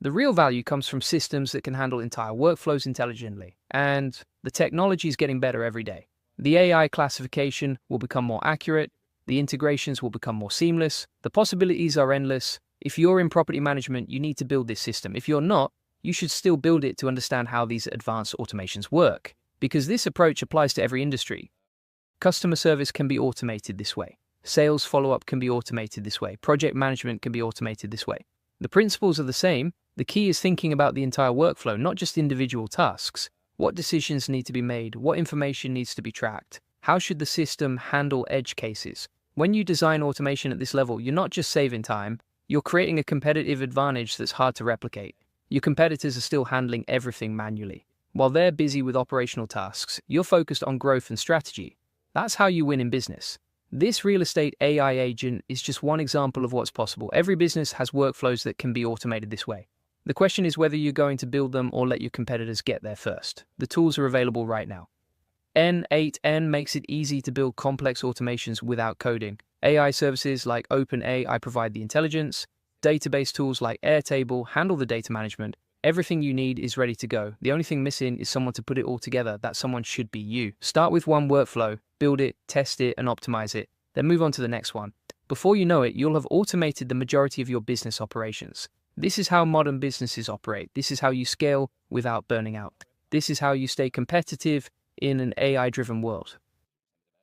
The real value comes from systems that can handle entire workflows intelligently, and the technology is getting better every day. The AI classification will become more accurate, the integrations will become more seamless, the possibilities are endless. If you're in property management, you need to build this system. If you're not, you should still build it to understand how these advanced automations work, because this approach applies to every industry. Customer service can be automated this way. Sales follow-up can be automated this way. Project management can be automated this way. The principles are the same. The key is thinking about the entire workflow, not just individual tasks. What decisions need to be made? What information needs to be tracked? How should the system handle edge cases? When you design automation at this level, you're not just saving time, you're creating a competitive advantage that's hard to replicate. Your competitors are still handling everything manually. While they're busy with operational tasks, you're focused on growth and strategy. That's how you win in business. This real estate AI agent is just one example of what's possible. Every business has workflows that can be automated this way. The question is whether you're going to build them or let your competitors get there first. The tools are available right now. N8N makes it easy to build complex automations without coding. AI services like OpenAI provide the intelligence. Database tools like Airtable handle the data management. Everything you need is ready to go. The only thing missing is someone to put it all together. That someone should be you. Start with one workflow, build it, test it, and optimize it. Then move on to the next one. Before you know it, you'll have automated the majority of your business operations. This is how modern businesses operate. This is how you scale without burning out. This is how you stay competitive in an AI-driven world.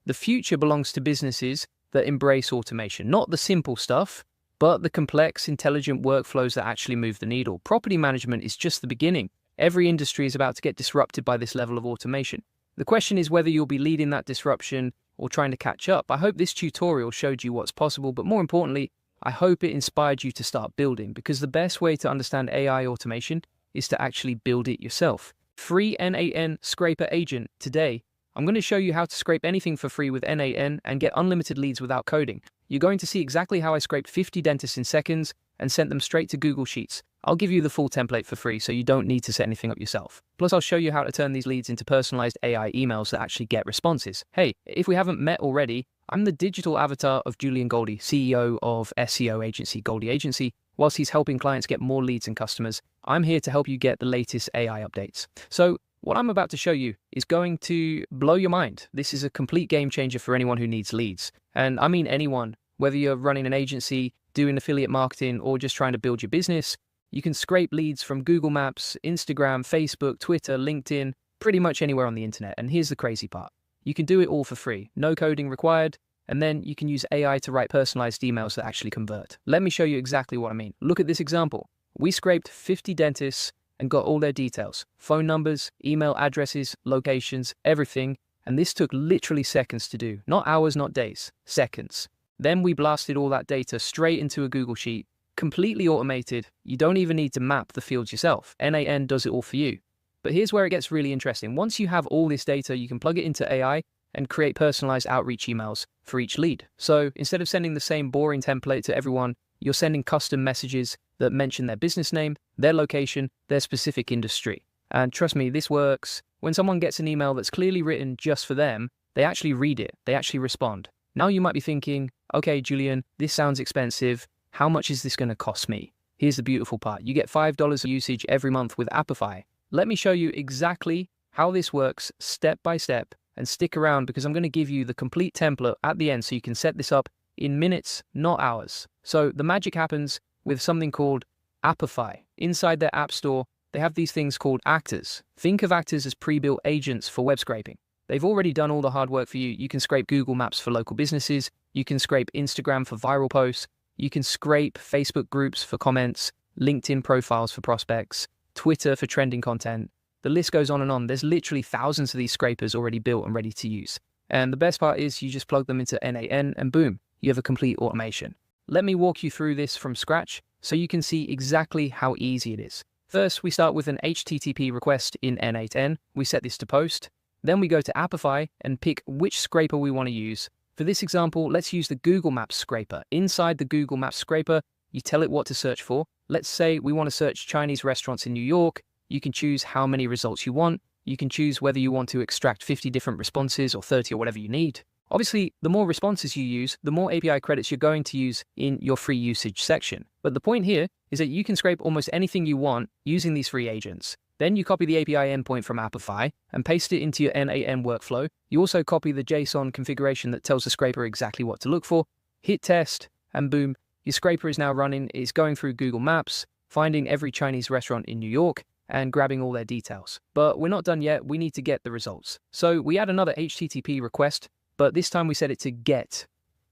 The future belongs to businesses that embrace automation, not the simple stuff, but the complex, intelligent workflows that actually move the needle. Property management is just the beginning. Every industry is about to get disrupted by this level of automation. The question is whether you'll be leading that disruption or trying to catch up. I hope this tutorial showed you what's possible, but more importantly, I hope it inspired you to start building, because the best way to understand AI automation is to actually build it yourself. Free N8N Scraper Agent. Today, I'm going to show you how to scrape anything for free with N8N and get unlimited leads without coding. You're going to see exactly how I scraped 50 dentists in seconds and sent them straight to Google Sheets. I'll give you the full template for free, so you don't need to set anything up yourself. Plus, I'll show you how to turn these leads into personalized AI emails that actually get responses. Hey, if we haven't met already, I'm the digital avatar of Julian Goldie, CEO of SEO agency Goldie Agency. Whilst he's helping clients get more leads and customers, I'm here to help you get the latest AI updates. So what I'm about to show you is going to blow your mind. This is a complete game changer for anyone who needs leads. And I mean anyone, whether you're running an agency, doing affiliate marketing, or just trying to build your business. You can scrape leads from Google Maps, Instagram, Facebook, Twitter, LinkedIn, pretty much anywhere on the internet. And here's the crazy part. You can do it all for free, no coding required, and then you can use AI to write personalized emails that actually convert. Let me show you exactly what I mean. Look at this example. We scraped 50 dentists and got all their details, phone numbers, email addresses, locations, everything. And this took literally seconds to do, not hours, not days, seconds. Then we blasted all that data straight into a Google Sheet, completely automated. You don't even need to map the fields yourself. N8N does it all for you. But here's where it gets really interesting. Once you have all this data, you can plug it into AI and create personalized outreach emails for each lead. So instead of sending the same boring template to everyone, you're sending custom messages that mention their business name, their location, their specific industry. And trust me, this works. When someone gets an email that's clearly written just for them, they actually read it, they actually respond. Now you might be thinking, okay, Julian, this sounds expensive. How much is this going to cost me? Here's the beautiful part. You get $5 usage every month with Apify. Let me show you exactly how this works step by step, and stick around because I'm going to give you the complete template at the end so you can set this up in minutes, not hours. So the magic happens with something called Apify. Inside their app store, they have these things called actors. Think of actors as pre-built agents for web scraping. They've already done all the hard work for you. You can scrape Google Maps for local businesses. You can scrape Instagram for viral posts. You can scrape Facebook groups for comments, LinkedIn profiles for prospects, Twitter for trending content. The list goes on and on. There's literally thousands of these scrapers already built and ready to use. And the best part is you just plug them into N8N and boom, you have a complete automation. Let me walk you through this from scratch so you can see exactly how easy it is. First, we start with an HTTP request in N8N. We set this to post. Then we go to Apify and pick which scraper we want to use. For this example, let's use the Google Maps scraper. Inside the Google Maps scraper, you tell it what to search for. Let's say we want to search Chinese restaurants in New York. You can choose how many results you want. You can choose whether you want to extract 50 different responses or 30 or whatever you need. Obviously, the more responses you use, the more API credits you're going to use in your free usage section. But the point here is that you can scrape almost anything you want using these free agents. Then you copy the API endpoint from Apify and paste it into your NAN workflow. You also copy the JSON configuration that tells the scraper exactly what to look for, hit test, and boom, your scraper is now running. It's going through Google Maps, finding every Chinese restaurant in New York, and grabbing all their details. But we're not done yet. We need to get the results. So we add another HTTP request, but this time we set it to get.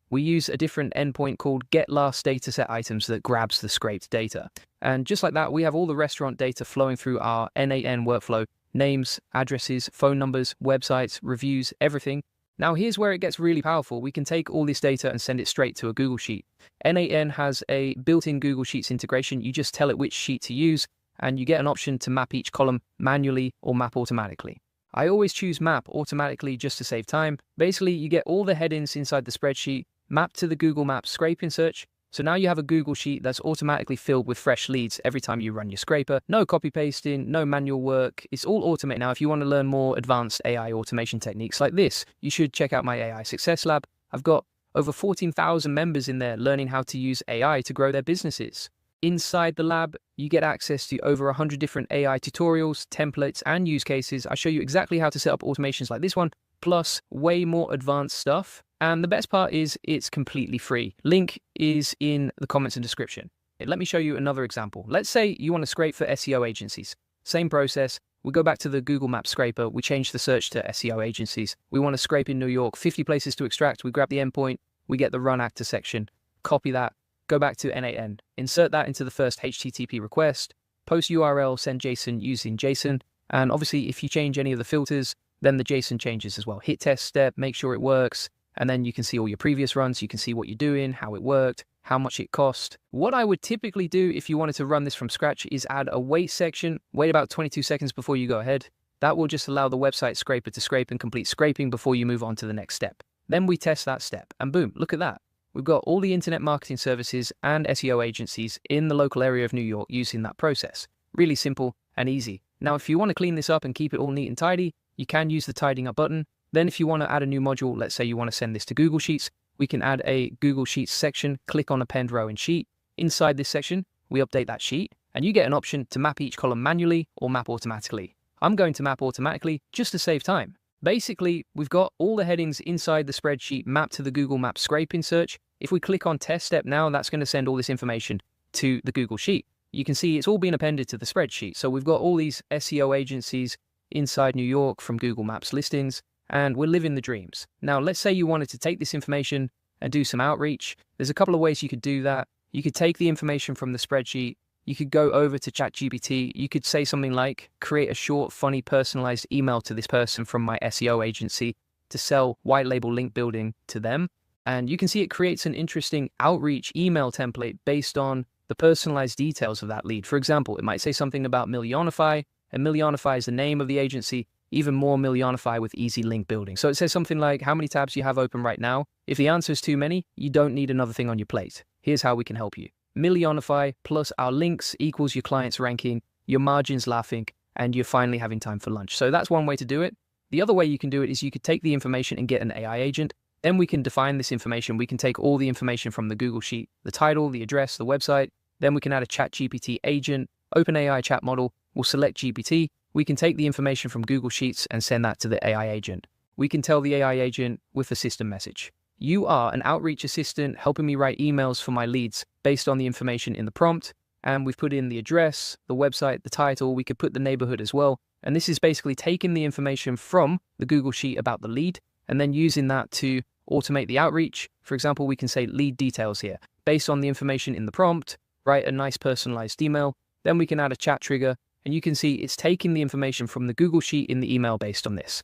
We use a different endpoint called getLastDataSetItems that grabs the scraped data. And just like that, we have all the restaurant data flowing through our NAN workflow: names, addresses, phone numbers, websites, reviews, everything. Now here's where it gets really powerful. We can take all this data and send it straight to a Google Sheet. NAN has a built-in Google Sheets integration. You just tell it which sheet to use, and you get an option to map each column manually or map automatically. I always choose map automatically just to save time. Basically, you get all the headings inside the spreadsheet mapped to the Google Maps scraping search. So now you have a Google Sheet that's automatically filled with fresh leads every time you run your scraper. No copy pasting, no manual work. It's all automated. Now, if you want to learn more advanced AI automation techniques like this, you should check out my AI Success Lab. I've got over 14,000 members in there learning how to use AI to grow their businesses. Inside the lab, you get access to over 100 different AI tutorials, templates, and use cases. I show you exactly how to set up automations like this one, plus way more advanced stuff. And the best part is it's completely free. Link is in the comments and description. Let me show you another example. Let's say you want to scrape for SEO agencies. Same process. We go back to the Google Maps scraper. We change the search to SEO agencies. We want to scrape in New York, 50 places to extract. We grab the endpoint. We get the run actor section. Copy that. Go back to NAN. Insert that into the first HTTP request. Post URL, send JSON using JSON. And obviously, if you change any of the filters, then the JSON changes as well. Hit test step, make sure it works. And then you can see all your previous runs. You can see what you're doing, how it worked, how much it cost. What I would typically do if you wanted to run this from scratch is add a wait section. Wait about 22 seconds before you go ahead. That will just allow the website scraper to scrape and complete scraping before you move on to the next step. Then we test that step and boom, look at that. We've got all the internet marketing services and SEO agencies in the local area of New York using that process. Really simple and easy. Now, if you want to clean this up and keep it all neat and tidy, you can use the tidying up button. Then if you want to add a new module, let's say you want to send this to Google Sheets, we can add a Google Sheets section, click on append row in sheet. Inside this section, we update that sheet, and you get an option to map each column manually or map automatically. I'm going to map automatically just to save time. Basically, we've got all the headings inside the spreadsheet mapped to the Google Maps scraping search. If we click on test step now, that's going to send all this information to the Google Sheet. You can see it's all been appended to the spreadsheet. So we've got all these SEO agencies inside New York from Google Maps listings, and we're living the dreams. Now, let's say you wanted to take this information and do some outreach. There's a couple of ways you could do that. You could take the information from the spreadsheet. You could go over to ChatGPT. You could say something like, create a short, funny, personalized email to this person from my SEO agency to sell white label link building to them. And you can see it creates an interesting outreach email template based on the personalized details of that lead. For example, it might say something about Millionify, and Millionify is the name of the agency. Even more, Millionify with easy link building. So it says something like, how many tabs you have open right now? If the answer is too many, you don't need another thing on your plate. Here's how we can help you. Millionify plus our links equals your client's ranking, your margins laughing, and you're finally having time for lunch. So that's one way to do it. The other way you can do it is you could take the information and get an AI agent. Then we can define this information. We can take all the information from the Google Sheet, the title, the address, the website. Then we can add a ChatGPT agent, OpenAI chat model. We'll select GPT. We can take the information from Google Sheets and send that to the AI agent. We can tell the AI agent with a system message, you are an outreach assistant helping me write emails for my leads based on the information in the prompt. And we've put in the address, the website, the title. We could put the neighborhood as well. And this is basically taking the information from the Google Sheet about the lead and then using that to automate the outreach. For example, we can say lead details here. Based on the information in the prompt, write a nice personalized email. Then we can add a chat trigger. And you can see it's taking the information from the Google Sheet in the email based on this.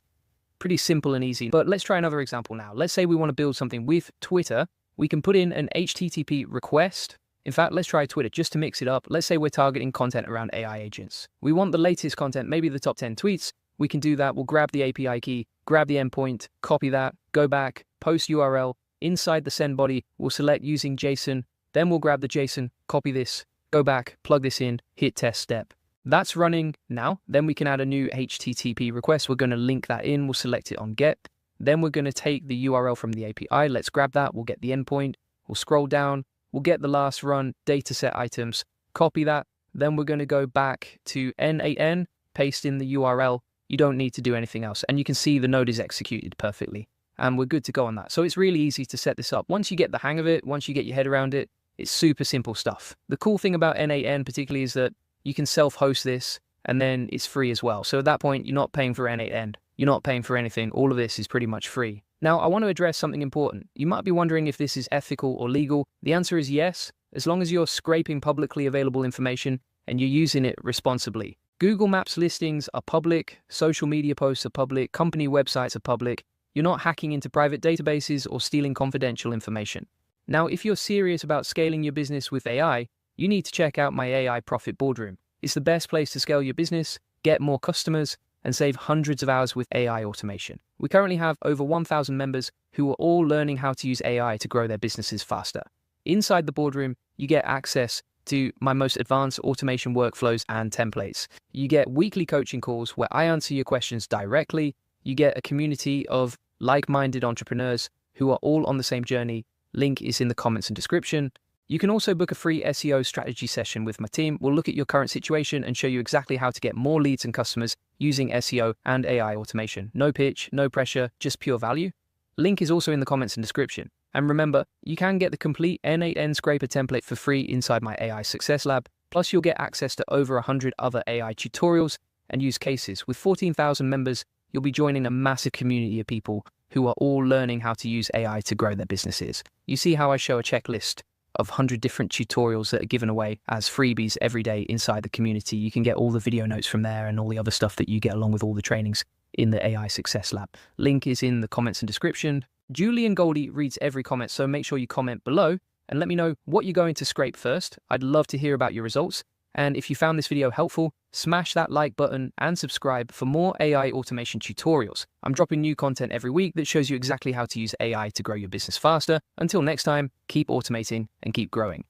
Pretty simple and easy, but let's try another example now. Let's say we want to build something with Twitter. We can put in an HTTP request. In fact, let's try Twitter just to mix it up. Let's say we're targeting content around AI agents. We want the latest content, maybe the top 10 tweets. We can do that. We'll grab the API key, grab the endpoint, copy that, go back, post URL. Inside the send body, we'll select using JSON. Then we'll grab the JSON, copy this, go back, plug this in, hit test step. That's running now. Then we can add a new HTTP request. We're going to link that in. We'll select it on get. Then we're going to take the URL from the API. Let's grab that. We'll get the endpoint. We'll scroll down. We'll get the last run dataset items, copy that. Then we're going to go back to N8N, paste in the URL. You don't need to do anything else. And you can see the node is executed perfectly. And we're good to go on that. So it's really easy to set this up. Once you get the hang of it, once you get your head around it, it's super simple stuff. The cool thing about N8N particularly is that you can self-host this and then it's free as well. So at that point, you're not paying for N8N. You're not paying for anything. All of this is pretty much free. Now, I want to address something important. You might be wondering if this is ethical or legal. The answer is yes, as long as you're scraping publicly available information and you're using it responsibly. Google Maps listings are public, social media posts are public, company websites are public. You're not hacking into private databases or stealing confidential information. Now, if you're serious about scaling your business with AI, you need to check out my AI Profit Boardroom. It's the best place to scale your business, get more customers, and save hundreds of hours with AI automation. We currently have over 1,000 members who are all learning how to use AI to grow their businesses faster. Inside the boardroom, you get access to my most advanced automation workflows and templates. You get weekly coaching calls where I answer your questions directly. You get a community of like-minded entrepreneurs who are all on the same journey. Link is in the comments and description. You can also book a free SEO strategy session with my team. We'll look at your current situation and show you exactly how to get more leads and customers using SEO and AI automation. No pitch, no pressure, just pure value. Link is also in the comments and description. And remember, you can get the complete N8N scraper template for free inside my AI Success Lab. Plus, you'll get access to over 100 other AI tutorials and use cases. With 14,000 members, you'll be joining a massive community of people who are all learning how to use AI to grow their businesses. You see how I show a checklist of 100 different tutorials that are given away as freebies every day inside the community. You can get all the video notes from there and all the other stuff that you get along with all the trainings in the AI Success Lab. Link is in the comments and description. Julian Goldie reads every comment, so make sure you comment below and let me know what you're going to scrape first. I'd love to hear about your results. And if you found this video helpful, smash that like button and subscribe for more AI automation tutorials. I'm dropping new content every week that shows you exactly how to use AI to grow your business faster. Until next time, keep automating and keep growing.